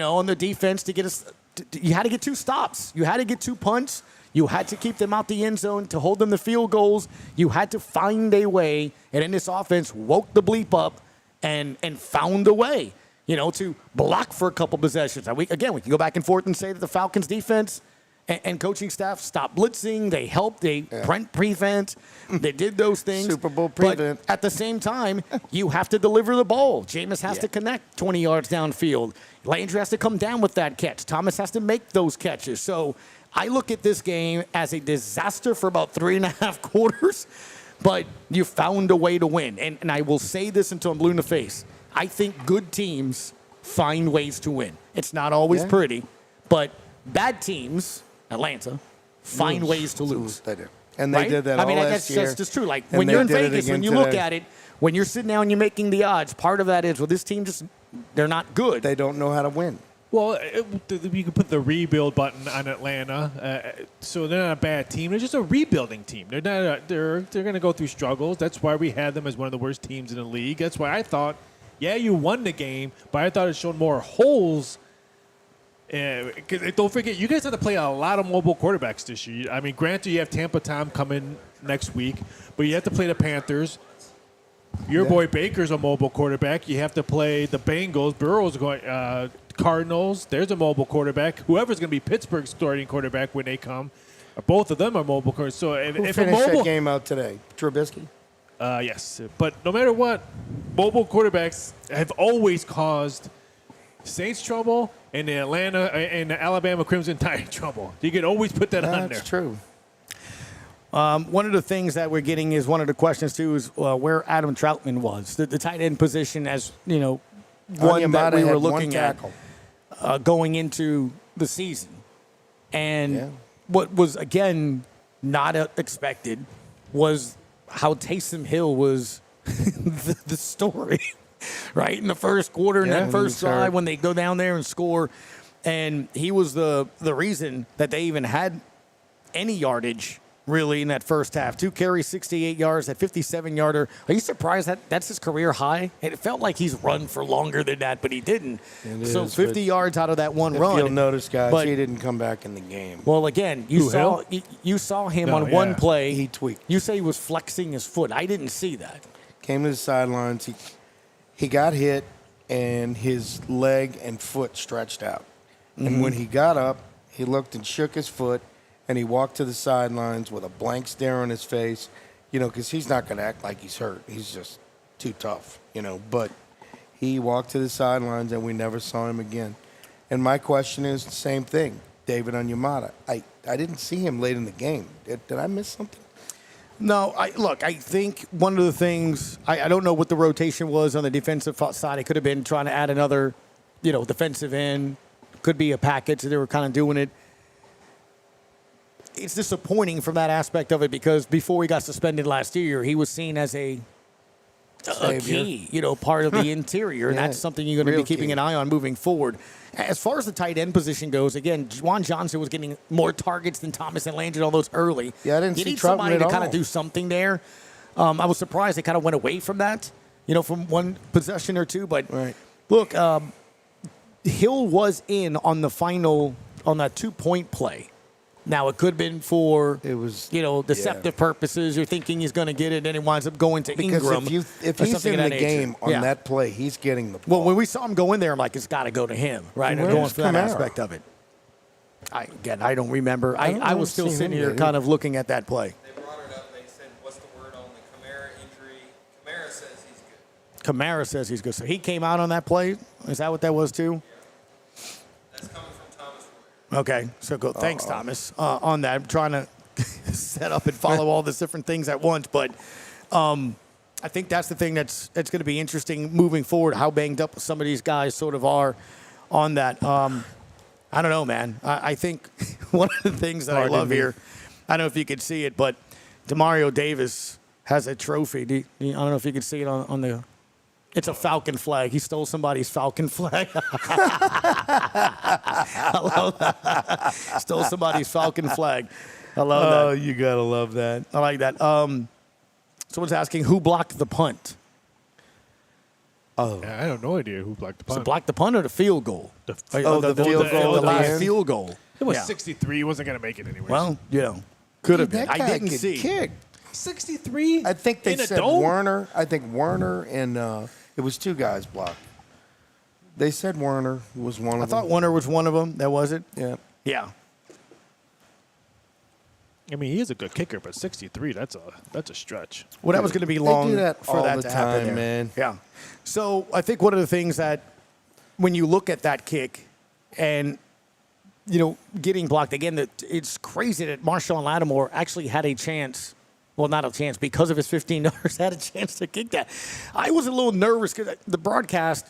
On the defense to get us. You had to get 2 stops. You had to get 2 punts. You had to keep them out the end zone to hold them to field goals. You had to find a way, and in this offense, woke the bleep up and found a way, to block for a couple possessions. We can go back and forth and say that the Falcons defense and coaching staff stopped blitzing. They helped. They prevent. They did those things. Super Bowl prevent. But at the same time, you have to deliver the ball. Jameis has to connect 20 yards downfield. Landry has to come down with that catch. Thomas has to make those catches. So I look at this game as a disaster for about 3.5 quarters, but you found a way to win. And I will say this until I'm blue in the face. I think good teams find ways to win. It's not always pretty, but bad teams, Atlanta, find ways to lose. They do. And they did that all last year. That's just true. Like, And when they you're in did it Vegas, again when you look today. at it, when you're sitting down and you're making the odds, part of that is, well, this team they're not good. They don't know how to win. Well, you can put the rebuild button on Atlanta. So they're not a bad team. They're just a rebuilding team. They're not. They're going to go through struggles. That's why we had them as one of the worst teams in the league. That's why I thought, you won the game, but I thought it showed more holes. Because don't forget, you guys have to play a lot of mobile quarterbacks this year. I mean, granted, you have Tampa Tom coming next week, but you have to play the Panthers. Your boy Baker's a mobile quarterback. You have to play the Bengals. Burrow's going. Cardinals. There's a mobile quarterback. Whoever's going to be Pittsburgh's starting quarterback when they come, both of them are mobile quarterbacks. So Who if finished a mobile that game out today? Trubisky? yes, but no matter what, mobile quarterbacks have always caused Saints trouble and the Atlanta and the Alabama Crimson Tide trouble. You can always put that on there. That's true. One of the things that we're getting is one of the questions too is where Adam Troutman was, the tight end position, as one that we were looking at going into the season. And what was, again, not expected was how Taysom Hill was the story, right? In the first quarter, in that first drive, when they go down there and score. And he was the reason that they even had any yardage, really, in that first half. 2 carries, 68 yards, that 57-yarder. Are you surprised that that's his career high? It felt like he's run for longer than that, but he didn't. So 50 yards out of that one run. You'll notice, guys, but he didn't come back in the game. Well, again, you saw him on one play. He tweaked. You say he was flexing his foot. I didn't see that. Came to the sidelines. He got hit, and his leg and foot stretched out. And when he got up, he looked and shook his foot, and he walked to the sidelines with a blank stare on his face, because he's not going to act like he's hurt. He's just too tough, But he walked to the sidelines, and we never saw him again. And my question is the same thing, David Onyemata. I didn't see him late in the game. Did I miss something? No, I think one of the things, I don't know what the rotation was on the defensive side. It could have been trying to add another, defensive end. Could be a package. They were kind of doing it. It's disappointing from that aspect of it because before he got suspended last year, he was seen as a key, part of the interior, and that's something you're going to be keeping an eye on moving forward. As far as the tight end position goes, again, Juwan Johnson was getting more targets than Thomas and Landry, all those early. Yeah, I didn't you see need Troutman somebody at to all. kind of do something there. I was surprised they kind of went away from that, from one possession or two. But look, Hill was in on the final on that 2-point play. Now, it could have been for, It was- deceptive purposes. You're thinking he's going to get it, and it winds up going to Because Ingram. if or he's something in of the that nature. game on Yeah. that play, he's getting the ball. Well, when we saw him go in there, I'm like, it's got to go to him, right? And Where's going for that Kamara? aspect of it. I don't remember. I don't I was still see him sitting here there. kind of looking at that play. They brought it up. They said, "What's the word on the Kamara injury?" Kamara says he's good. Kamara says he's good. So he came out on that play? Is that what that was, too? That's coming from Thomas Royer. Okay. So go. Thanks, Thomas, on that. I'm trying to set up and follow all these different things at once. But I think that's the thing that's going to be interesting moving forward, how banged up some of these guys sort of are on that. I don't know, man. I think one of the things that I love here, I don't know if you can see it, but Demario Davis has a trophy. I don't know if you can see it on the – it's a Falcon flag. He stole somebody's Falcon flag. I love that. Stole somebody's Falcon flag. I love that. Oh, you got to love that. I like that. Someone's asking who blocked the punt. Oh, I have no idea who blocked the So punt. block the punt or the field goal? The- the field goal The at the last end? field goal. It was Yeah. 63. He wasn't going to make it anyway. Well, could have been. that guy I didn't could see. kick. 63? I think they in a said dome? Werner. I think Werner and it was two guys blocked. They said Werner was one I of them. thought Warner was one of them. That was it. Yeah. Yeah. I mean, he is a good kicker, but 63, that's a stretch. Well, that was going to be They long do that for all that the to happen time, there. man. Yeah. So I think one of the things that when you look at that kick and getting blocked again, that it's crazy that Marshawn Lattimore actually had a chance. Well, not a chance because of his 15 yards, had a chance to kick that. I was a little nervous because the broadcast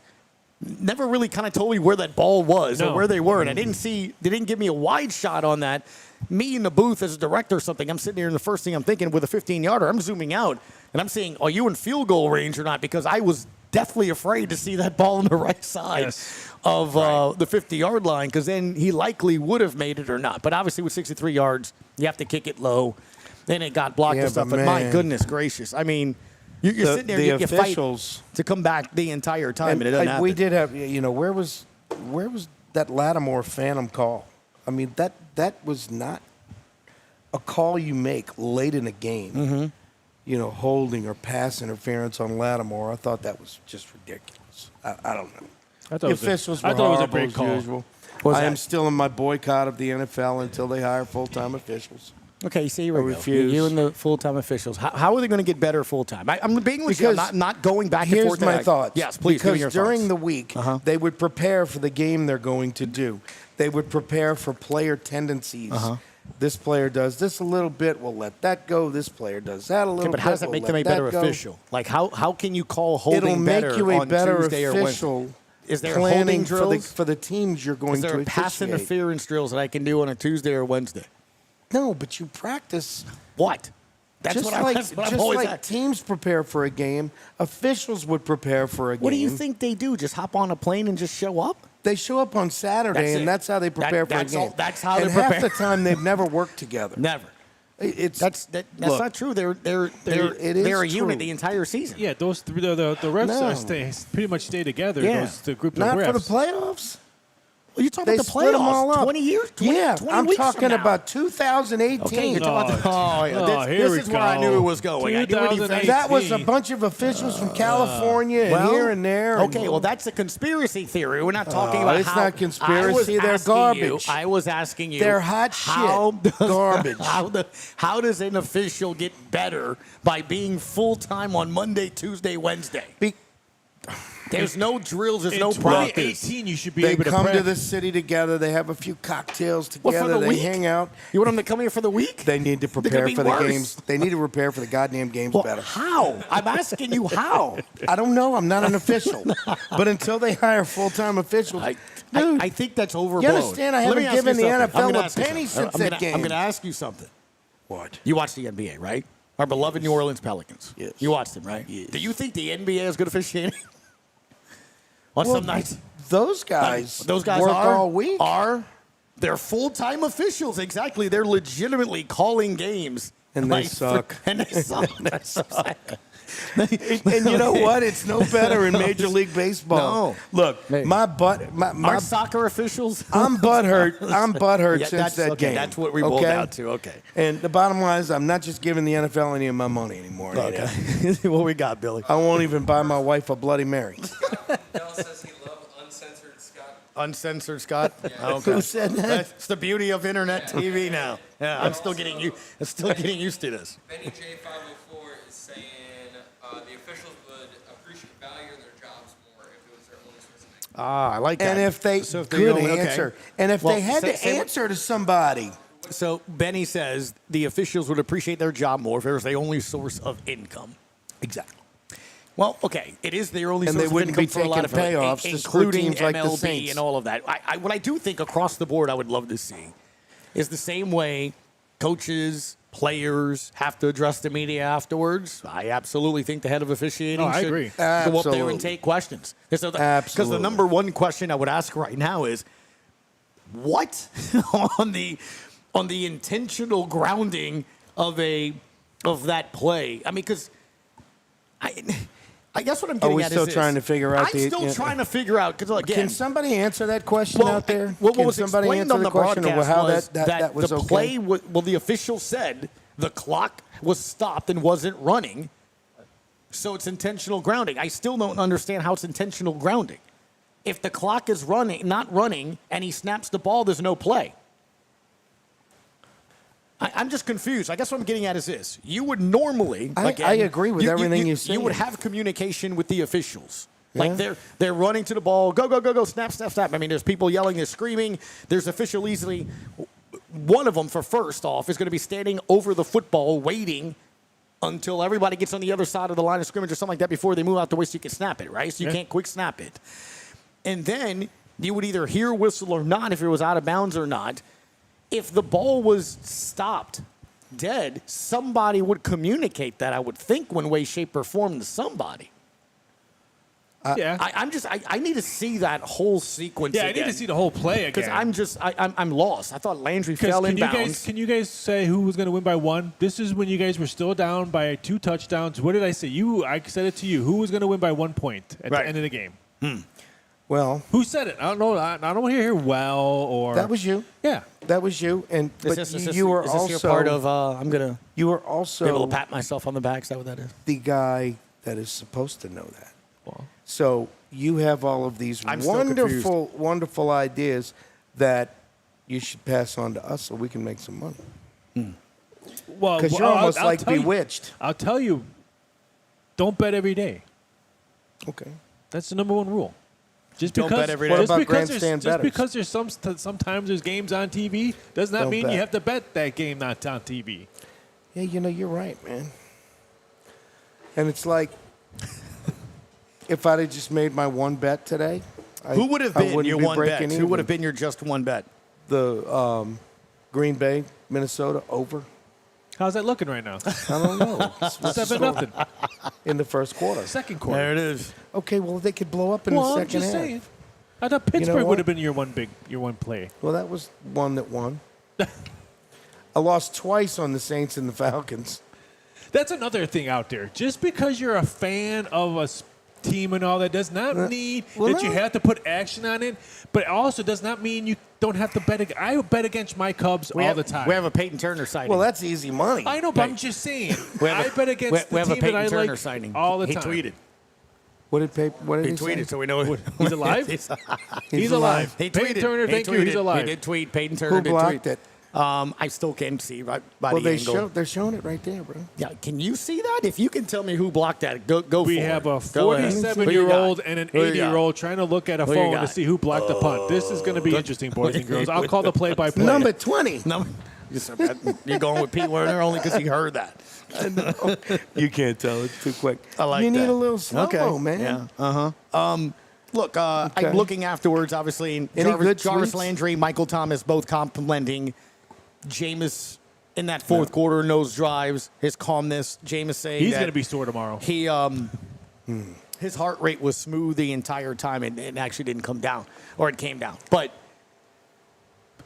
never really kind of told me where that ball was or No. where they were, and I didn't see. They didn't give me a wide shot on that. Me in the booth as a director or something, I'm sitting here, and the first thing I'm thinking with a 15-yarder, I'm zooming out, and I'm saying, are you in field goal range or not? Because I was deathly afraid to see that ball on the right side Yes. of the 50-yard line, because then he likely would have made it or not. But obviously with 63 yards, you have to kick it low. Then it got blocked Yeah, and stuff. but But my man. goodness gracious. I mean, you're sitting there, the you fight officials to come back the entire time, and it doesn't happen. we did have, where was that Lattimore phantom call? I mean, that was not a call you make late in a game. Mm-hmm. Holding or pass interference on Lattimore. I thought that was just ridiculous. I don't know. I thought The it was officials I were thought it was a horrible great as call. usual. What was I am that? still in my boycott of the NFL until they hire full-time officials. Okay, see, right. refuse. You and the full-time officials. How are they going to get better full-time? I'm being with you. I'm Because not going back and Here's forth. my thoughts. Yes, please. give me Because your during thoughts. the week, Uh-huh. they would prepare for the game they're going to do. They would prepare for player tendencies. Uh-huh. This player does this a little bit. We'll let that go. This player does that a little Okay, bit. but how does that we'll make them a let better that go. official? Like, how can you call holding It'll better make you a on better Tuesday or Wednesday? official. Is there planning holding for drills? for the teams you're going Is there to a pass officiate? interference drills that I can do on a Tuesday or Wednesday? No, but you practice. What? That's just what like, that's what I'm just always like at. teams prepare for a game, officials would prepare for a game. What do you think they do? Just hop on a plane and just show up? They show up on Saturday, That's it. and that's how they prepare for a that's all- game. that's how and they half prepare. the time they've never worked together. Never. It's That's look, not true. They're it is they're a unit true. the entire season. Yeah, those three, the refs No. pretty much stay together. Yeah. The group of not refs. for the playoffs. Well, you're talking They about the split them all playoffs. up. 20 years? 20, yeah, 20 I'm weeks from talking now. about 2018. Okay, you're talking about Oh, yeah. oh, This, here this we is where I knew go. it was going. I knew when you 2008. that was a bunch of officials from California and Well, here and there. Okay, well, that's a conspiracy theory. We're not talking Oh, about it's how. not conspiracy, I was they're asking garbage. I was asking you. They're hot how shit. does- Garbage. How does an official get better by being full-time on Monday, Tuesday, Wednesday? Be- There's no drills. There's In no practice. 2018, you should be they able to come to practice. the city together. They have a few cocktails What, for together. the They week? hang out. You want them to come here for the week? They need to They're prepare gonna be for the worse. games. They need to prepare for the goddamn games Well, better. how? I'm asking you how. I don't know. I'm not an official. But until they hire full-time officials, dude, I think that's overblown. you understand? I Let me haven't ask you given the something. I'm NFL gonna a ask you penny something. since that game. I'm going to ask you something. what? You watch the NBA, right? Our beloved New Orleans Pelicans. Yes. You watched them, right? Yes. Do you think the NBA is good officiating? On Well, some nights, Those guys, those guys work are all week. they're full-time officials. Exactly, they're legitimately calling games, And they suck. And they suck. That's so sad. And you know what? It's no better in Major League Baseball. No. Look, Hey. my butt, my Our soccer officials? I'm butthurt. I'm butthurt Yeah, since that's, that okay, game. that's what we rolled out to. Okay. And the bottom line is, I'm not just giving the NFL any of my money anymore. Okay. What we got, Billy? I won't even buy my wife a Bloody Mary. Dell says he loved uncensored Scott. Uncensored Scott? Who said that? That's the beauty of internet TV now. Yeah, I'm still getting used to this. Benny J504 is saying the officials would value their jobs more if it was their only source of income. Ah, I like that. And if they So if good okay. answer, and if Well, they had to say what- answer to somebody, So Benny says the officials would appreciate their job more if it was the only source of income. exactly. Well, okay, it is their only And source they of wouldn't income be for a lot of taking payoffs to screw including teams like the MLB Saints. and all of that. What I do think across the board, I would love to see is the same way coaches, players have to address the media afterwards. I absolutely think the head of officiating I should agree. go up there Absolutely. and take questions. Because the Absolutely. number one question I would ask right now is, what on the intentional grounding of that play? I mean, because I guess what I'm getting we at still is trying this. to figure out I'm the- still yeah. trying to figure out because again, Can somebody answer that question out there? What Can was somebody explained answer on the the question of broadcast how was that was the okay? play. Well, the official said the clock was stopped and wasn't running, so it's intentional grounding. I still don't understand how it's intentional grounding. If the clock is not running, and he snaps the ball, there's no play. I'm just confused. I guess what I'm getting at is this: you would normally, I agree with everything you said. You would have communication with the officials. Like Yeah. they're running to the ball, go, go, go, go, snap, snap, snap. I mean, there's people yelling, there's screaming. There's official easily. One of them, for first off, is going to be standing over the football waiting until everybody gets on the other side of the line of scrimmage or something like that before they move out the way so you can snap it, right? So you can't quick snap it. And then you would either hear a whistle or not if it was out of bounds or not. If the ball was stopped dead, somebody would communicate that, I would think, one way, shape, or form to somebody. Yeah. I need to see that whole sequence Yeah, I again. need to see the whole play again. Because I'm lost. I thought Landry fell in bounds. Can you guys say who was going to win by one? This is when you guys were still down by 2 touchdowns. What did I say? I said it to you. Who was going to win by 1 point at Right. the end of the game? Well, Who said it? I don't know. I don't want to hear well or that was you. yeah. That was you. And Is but this you were is this also your part of I'm going to you were be also able to pat myself on the back? Is that what that is? the guy that is supposed to know that. Well, So you have all of these I'm still wonderful, wonderful ideas that you should pass on to us so we can make some money. Because you're almost like tell you- bewitched. I'll tell you. Don't bet every day. Okay. That's the number one rule. Just Don't because, bet every day. What just about because grandstand there's, just bettors? because there's sometimes there's games on TV does not Don't mean bet. you have to bet that game not on TV. Yeah, you're right, man. And it's like, if I'd have just made my one bet today, Who would have I been wouldn't your be one bet? breaking Who would even. have been your just one bet? The Green Bay, Minnesota over? How's that looking right now? I don't know. It's 7-0. in the first quarter. Second quarter. There it is. Okay, well, they could blow up in Well, the I'm second just half. saying. I thought Pittsburgh what? would have been your one play. Well, that was one that won. I lost twice on the Saints and the Falcons. That's another thing out there. Just because you're a fan of a team and all that does not mean well, that you no. have to put action on it, but it also does not mean you don't have to bet. I bet against my Cubs all the time. We have a Peyton Turner sighting. Well, that's easy money. I know, but I'm just saying. We have I bet against we the have a team that Peyton I Turner like signing all the he time. tweeted. What did He he say? tweeted, so we know He's alive? He's alive. He Peyton tweeted. Turner, He thank you. tweeted. He's alive. He did tweet. Peyton Turner Who did blocked tweet. it? I still can't see right by Well, the angle. they're showing it right there, bro. Yeah, can you see that? If you can tell me who blocked that, go for We it. have a Go ahead. 47-year-old and an Who you got? 80-year-old trying to look at a Who you phone to got? see who blocked the punt. This is going to be interesting, boys and girls. I'll call the play-by-play. Number 20. No, you're going with Pete Werner only because he heard that. You can't tell. It's too quick. I like You need that. a little slow-mo, man. Yeah. Look, Okay. I'm looking afterwards, obviously. Any good Jarvis tweets? Landry, Michael Thomas, both complimenting Jameis in that fourth quarter, nose drives, his calmness. Jameis saying He's that going to be sore tomorrow. he his heart rate was smooth the entire time and it actually didn't come down, or it came down. But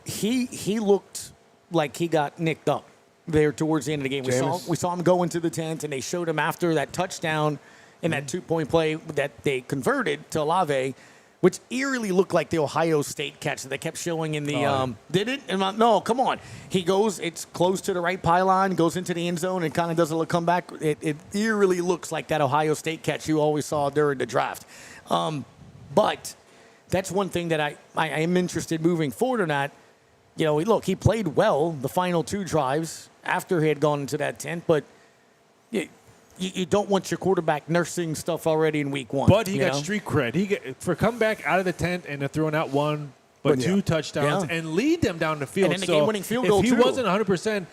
he looked like he got nicked up. there towards the end of the game. Jameis. We saw him go into the tent, and they showed him after that touchdown and that 2-point play that they converted to Olave, which eerily looked like the Ohio State catch that they kept showing in the did it? No, come on. He goes, it's close to the right pylon, goes into the end zone, and kind of does a little comeback. It eerily looks like that Ohio State catch you always saw during the draft. But that's one thing that I am interested moving forward or not. You know, look, he played well the final 2 drives after he had gone into that tent, but you don't want your quarterback nursing stuff already in week 1. But he got street cred. For come back out of the tent and throwing out 1 but 2 touchdowns and lead them down the field. And then the game-winning field goal, if he too. wasn't 100%,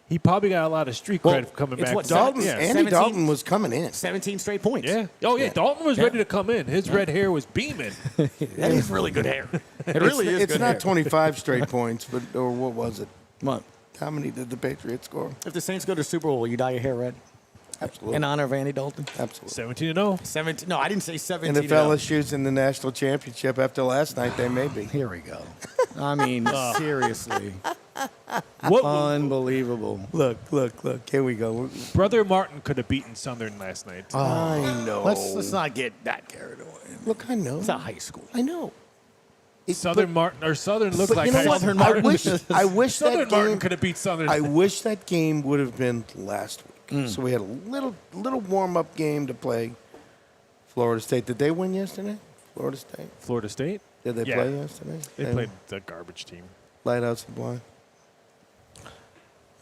he probably got a lot of street cred coming it's back. what, Andy 17 Dalton was coming in. 17 straight points. Yeah. Oh, yeah. Dalton was ready to come in. His red hair was beaming. That is really good hair. It really is It's good not hair. 25 straight points, but or what was it? What? How many did the Patriots score? If the Saints go to Super Bowl, will you dye your hair red? Absolutely. In honor of Andy Dalton? Absolutely. 17-0. 17. No, I didn't say 17. And if LSU's in the national championship after last night, they may be. Here we go. I mean, seriously. What Unbelievable. Look. Here we go. Brother Martin could have beaten Southern last night. I know. Let's not get that carried away. Look, I know. It's not high school. I know. Southern looked But like you know high what? school. I wish Southern that Martin game. could have beat Southern. I wish that game would have been last week. So we had a little warm up game to play. Florida State. Did they win yesterday? Florida State. Florida State. Did they Yeah. play yesterday? They played the garbage team. Lighthouse Sublime.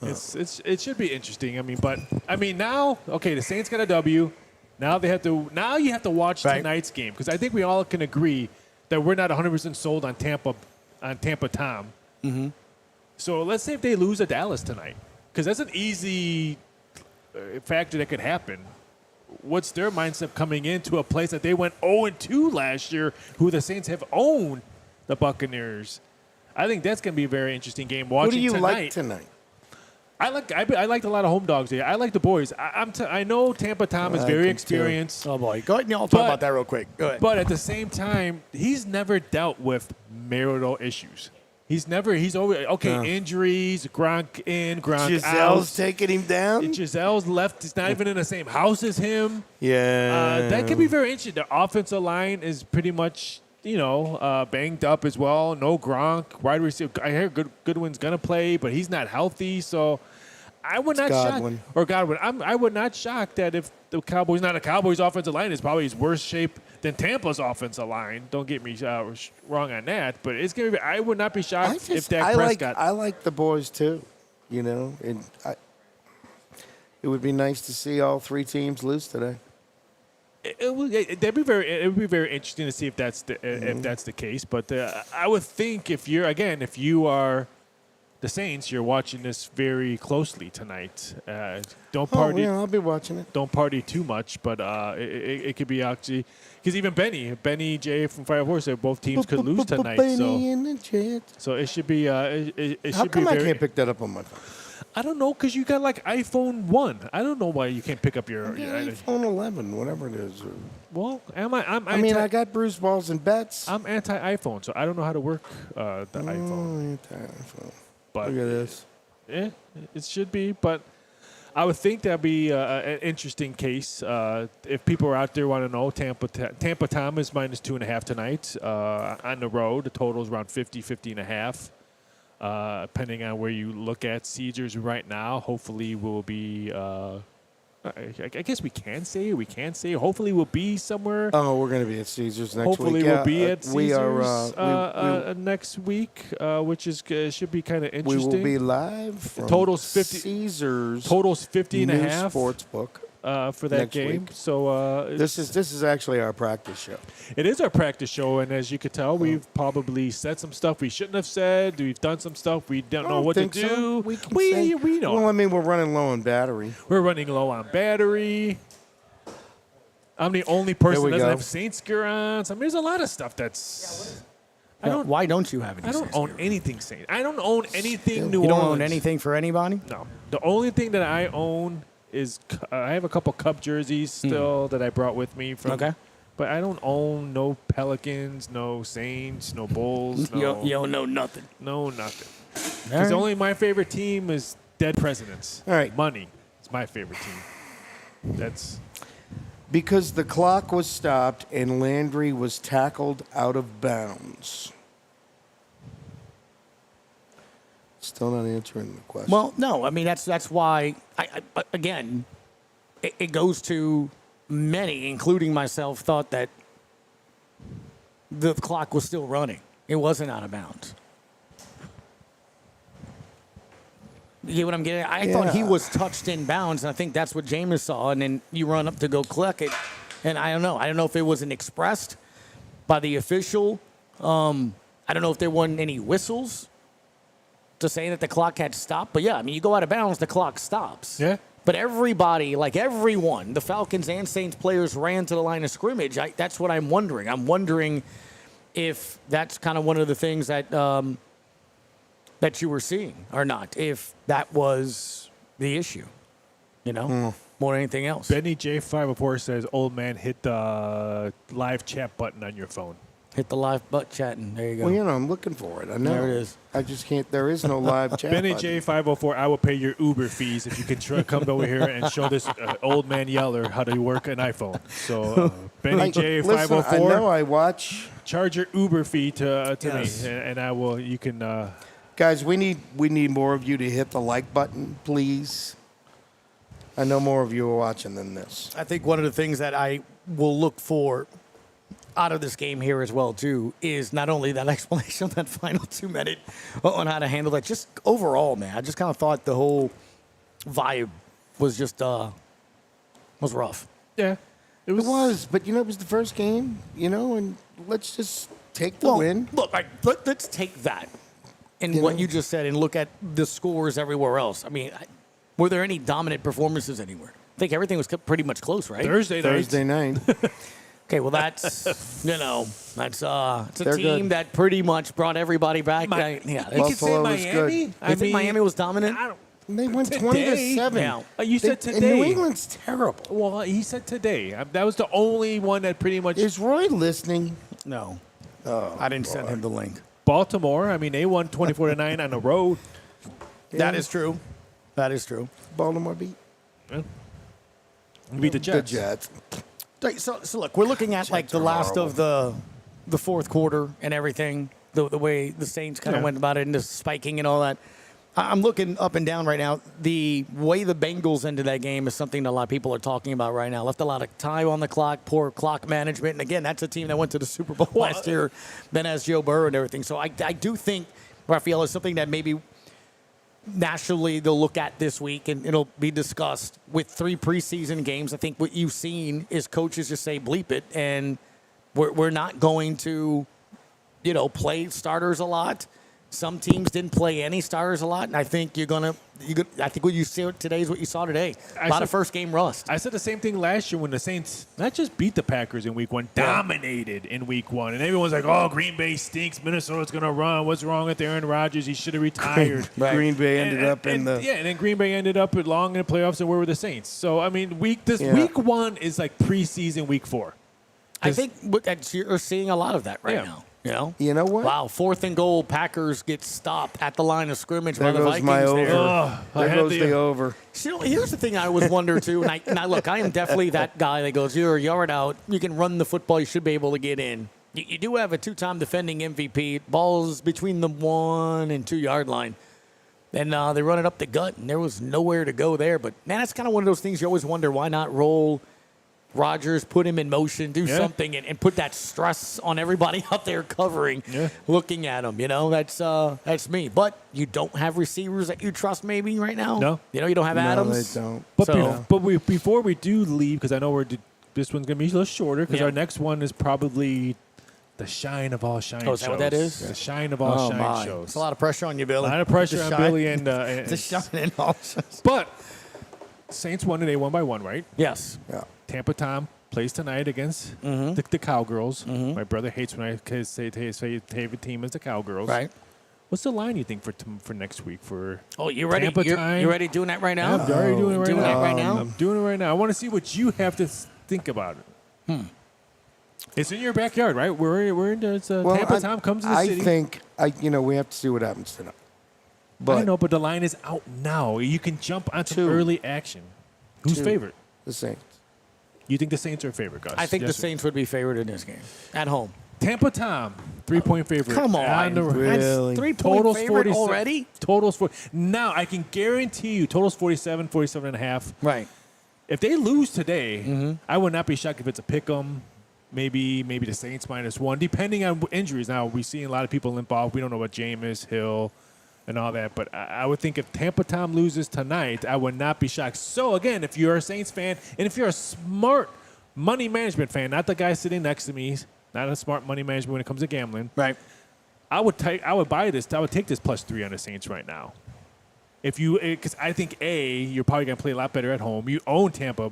It should be interesting. Now the Saints got a W. Now you have to watch Right. tonight's game because I think we all can agree that we're not 100% sold on Tampa Tom. Mm-hmm. So let's say if they lose to Dallas tonight, because that's an easy factor that could happen. What's their mindset coming into a place that they went 0-2 last year, who the Saints have owned the Buccaneers? I think that's going to be a very interesting game. Who Watching do you tonight, like tonight? I liked a lot of home dogs here. I like the boys. I know Tampa Tom is I very can too. experienced, Oh, boy. Go ahead. I'll talk about that real quick. Go ahead. but at the same time, he's never dealt with marital issues. He's always injuries, Gronk in, Gronk Giselle's out. taking him down? Giselle's left. He's not even in the same house as him. Yeah. That could be very interesting. The offensive line is pretty much, banged up as well. No Gronk. Wide receiver. I hear Goodwin's going to play, but he's not healthy. So I would not Godwin. shock. Or Godwin. I would not shock that if the Cowboys, not a Cowboys offensive line, is probably his worse shape than Tampa's offensive line. Don't get me wrong on that. But it's going to be, I would not be shocked if Dak Prescott. I like the boys too, and it would be nice to see all 3 teams lose today. It would be very interesting to see if that's the case. But I would think if you are the Saints, you're watching this very closely tonight. Don't party. Oh, yeah, I'll be watching it. Don't party too much, but it could be actually because even Benny J from Fire Horse said both teams could lose tonight. So it should be. It How should come be I very. can't pick that up on my phone? I don't know because you got like iPhone 1. I don't know why you can't pick up your. iPhone 11, whatever it is. Well, I got Bruce Balls and Bets. I'm anti-iPhone, so I don't know how to work the iPhone. Anti-iPhone. But Look at this. yeah, it should be. But I would think that'd be an interesting case. If people are out there want to know, Tampa Tom is minus 2.5 tonight on the road. The total is around 50.5. Depending on where you look at Caesars right now, hopefully we'll be. I guess we can say. Hopefully we'll be somewhere. Oh, we're going to be at Caesars next Hopefully week. we'll be at Caesars we are, next week, which is should be kind of we interesting. will be live from Total's 50 Caesars. Totals 50 and a new half sportsbook. For that next game. week. So This is actually our practice show. it is our practice show, and as you could tell, we've probably said some stuff we shouldn't have said. We've done some stuff we don't know what to think so. do. We can say- We know. Well, I mean, we're running low on battery. We're running low on battery. I'm the only person we that doesn't go. have Saints gear on. So, I mean, there's a lot of stuff that's. Why don't you have any? I don't Saints own gear? anything Saints. I don't own anything New You don't Orleans. own anything for anybody? No. The only thing that I own is I have a couple Cub jerseys still that I brought with me from. Okay. But I don't own no Pelicans, no Saints, no Bulls, no, You don't know nothing. no nothing. All Because right. only my favorite team is dead presidents. All right. Money. It's my favorite team. That's Because the clock was stopped and Landry was tackled out of bounds. Still not answering the question. Well, no, I mean that's why. Again, it goes to many, including myself, thought that the clock was still running. It wasn't out of bounds. You get what I'm getting? I thought he Yeah. was touched in bounds, and I think that's what Jameis saw. And then you run up to go collect it, and I don't know. I don't know if it wasn't expressed by the official. I don't know if there weren't any whistles to say that the clock had stopped. But yeah, I mean, you go out of bounds, the clock stops. Yeah. But everybody, like everyone, the Falcons and Saints players ran to the line of scrimmage. That's what I'm wondering. I'm wondering if that's kind of one of the things that that you were seeing or not. If that was the issue, more than anything else. Benny J504 says, "Old man, hit the live chat button on your phone." Hit the live butt chatting. There you go. Well, I'm looking for it. I know. There it is. I just can't. There is no live chat. Benny button. J504, I will pay your Uber fees if you can come over here and show this old man Yeller how to work an iPhone. So, Benny Listen, I J504, know I watch. charge your Uber fee to Yes. me, and I will. You can. Guys, we need more of you to hit the like button, please. I know more of you are watching than this. I think one of the things that I will look for out of this game here as well, too, is not only that explanation of that final 2 minute on how to handle that, just overall, man. I just kind of thought the whole vibe was just was rough. Yeah, It was, but it was the first game, and let's just take the Well, win. look, let's take that and what you just said and look at the scores everywhere else. I mean, were there any dominant performances anywhere? I think everything was pretty much close, right? Thursday night. Okay, well, that's, it's a They're team good. that pretty much brought everybody back. You Yeah, could it's- say Buffalo was good. Miami. I think Miami was dominant. I don't, They went Today? 20-7. Yeah. You said And today. New England's terrible. Well, he said today. That was the only one that pretty much. Is Roy listening? No. I didn't send him the link. Baltimore. I mean, they won 24-9 on the road. That is true. That is true. Baltimore beat Beat the Jets. the Jets. Right, so look, we're looking at like the are last horrible. of the fourth quarter and everything, the way the Saints kind of Yeah. went about it and the spiking and all that. I'm looking up and down right now. The way the Bengals ended that game is something that a lot of people are talking about right now. Left a lot of time on the clock, poor clock management. And again, that's a team that went to the Super Bowl last year, then has Joe Burrow and everything. So I do think, Raphael, is something that maybe nationally they'll look at this week and it'll be discussed with 3 preseason games. I think what you've seen is coaches just say bleep it, and we're not going to play starters a lot. Some teams didn't play any starters a lot, and I think I think what you see today is what you saw today. A lot of first game rust. I said the same thing last year when the Saints not just beat the Packers in week 1, dominated in week 1. And everyone's like, oh, Green Bay stinks. Minnesota's going to run. What's wrong with Aaron Rodgers? He should have retired. Right. Green Bay ended up in the. Yeah, and then Green Bay ended up long in the playoffs, and where were the Saints? So, I mean, week 1 is like preseason week 4. I think you're seeing a lot of that right Yeah. now. You know what? Wow, 4th and goal, Packers get stopped at the line of scrimmage There by the goes Vikings. my over. there. I There had goes the- the over. So here's the thing I always wonder, too. And look, I am definitely that guy that goes, you're a yard out. You can run the football. You should be able to get in. You do have a 2-time defending MVP. Ball's between the 1 and 2 yard line. And they run it up the gut, and there was nowhere to go there. But, man, that's kind of one of those things you always wonder, why not roll Rodgers, put him in motion, do something, and put that stress on everybody out there covering, looking at him. That's me. But you don't have receivers that you trust maybe right now? No. You don't have Adams? No, they don't. But, So- before we do leave, because I know this one's going to be a little shorter, because Yeah. our next one is probably the shine of all shine shows. Oh, is that what that is? The shine of all shine shows. It's a lot of pressure on you, Billy. A lot of pressure To on shine- Billy and to shine in all shows. but Saints won and they won by 1, right? Yes. Yeah. Tampa Tom plays tonight against Mm-hmm. the Cowgirls. My brother hates when I say his favorite team is the Cowgirls. Right. What's the line you think for next week for? Oh, you ready? Tampa You're, time? you ready doing that right now? I'm already doing it right Doing now. that right now? I'm doing it right now. I want to see what you have to think about it. It's in your backyard, right? We're in. It's Tampa Tom comes to the I city. think we have to see what happens tonight. But I know, but the line is out now. You can jump on some Two. early action. Who's Two. favorite? the Saints. You think the Saints are favorite, Gus? I think Yes the or- Saints would be favored in this game at home. Tampa Tom, 3-point favorite. Come on, Really? 3-point Totals favorite 47 already? Totals 40. Now, I can guarantee you, totals 47, 47 and a half. Right. If they lose today, Mm-hmm. I would not be shocked if it's a pick 'em. Maybe the Saints -1, depending on injuries. Now, we're seeing a lot of people limp off. We don't know what Jameis, Hill, and all that. But I would think if Tampa Tom loses tonight, I would not be shocked. So, again, if you're a Saints fan, and if you're a smart money management fan, not the guy sitting next to me, not a smart money management when it comes to gambling, Right. I would buy this. I would take this +3 on the Saints right now. Because I think you're probably gonna play a lot better at home. You own Tampa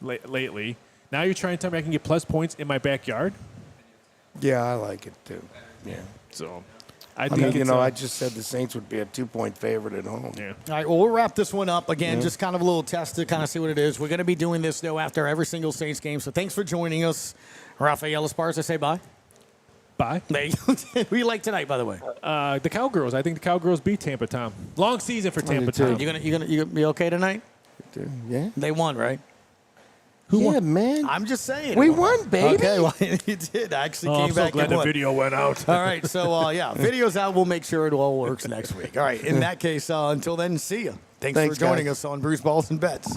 lately. Now you're trying to tell me I can get plus points in my backyard. Yeah, I like it too. Yeah. So I I think mean, it's I just said the Saints would be a 2-point favorite at home. yeah. All right, well, we'll wrap this one up. Again, just kind of a little test to kind of see what it is. We're going to be doing this, though, after every single Saints game. So thanks for joining us. Rafael Esparza, say bye. Bye. Who you like tonight, by the way? The Cowgirls. I think the Cowgirls beat Tampa Tom. Long season for Tampa too. Tom. You gonna be okay tonight? Yeah. They won, right? Who won? Man. I'm just saying. We won, baby. Okay, well, you did. Actually Oh, came I'm so back glad and the won. video went out. All right, so, video's out. We'll make sure it all works next week. All right, in that case, until then, see you. Thanks for Thanks, joining guys. us on Brews, Balls, and Bets.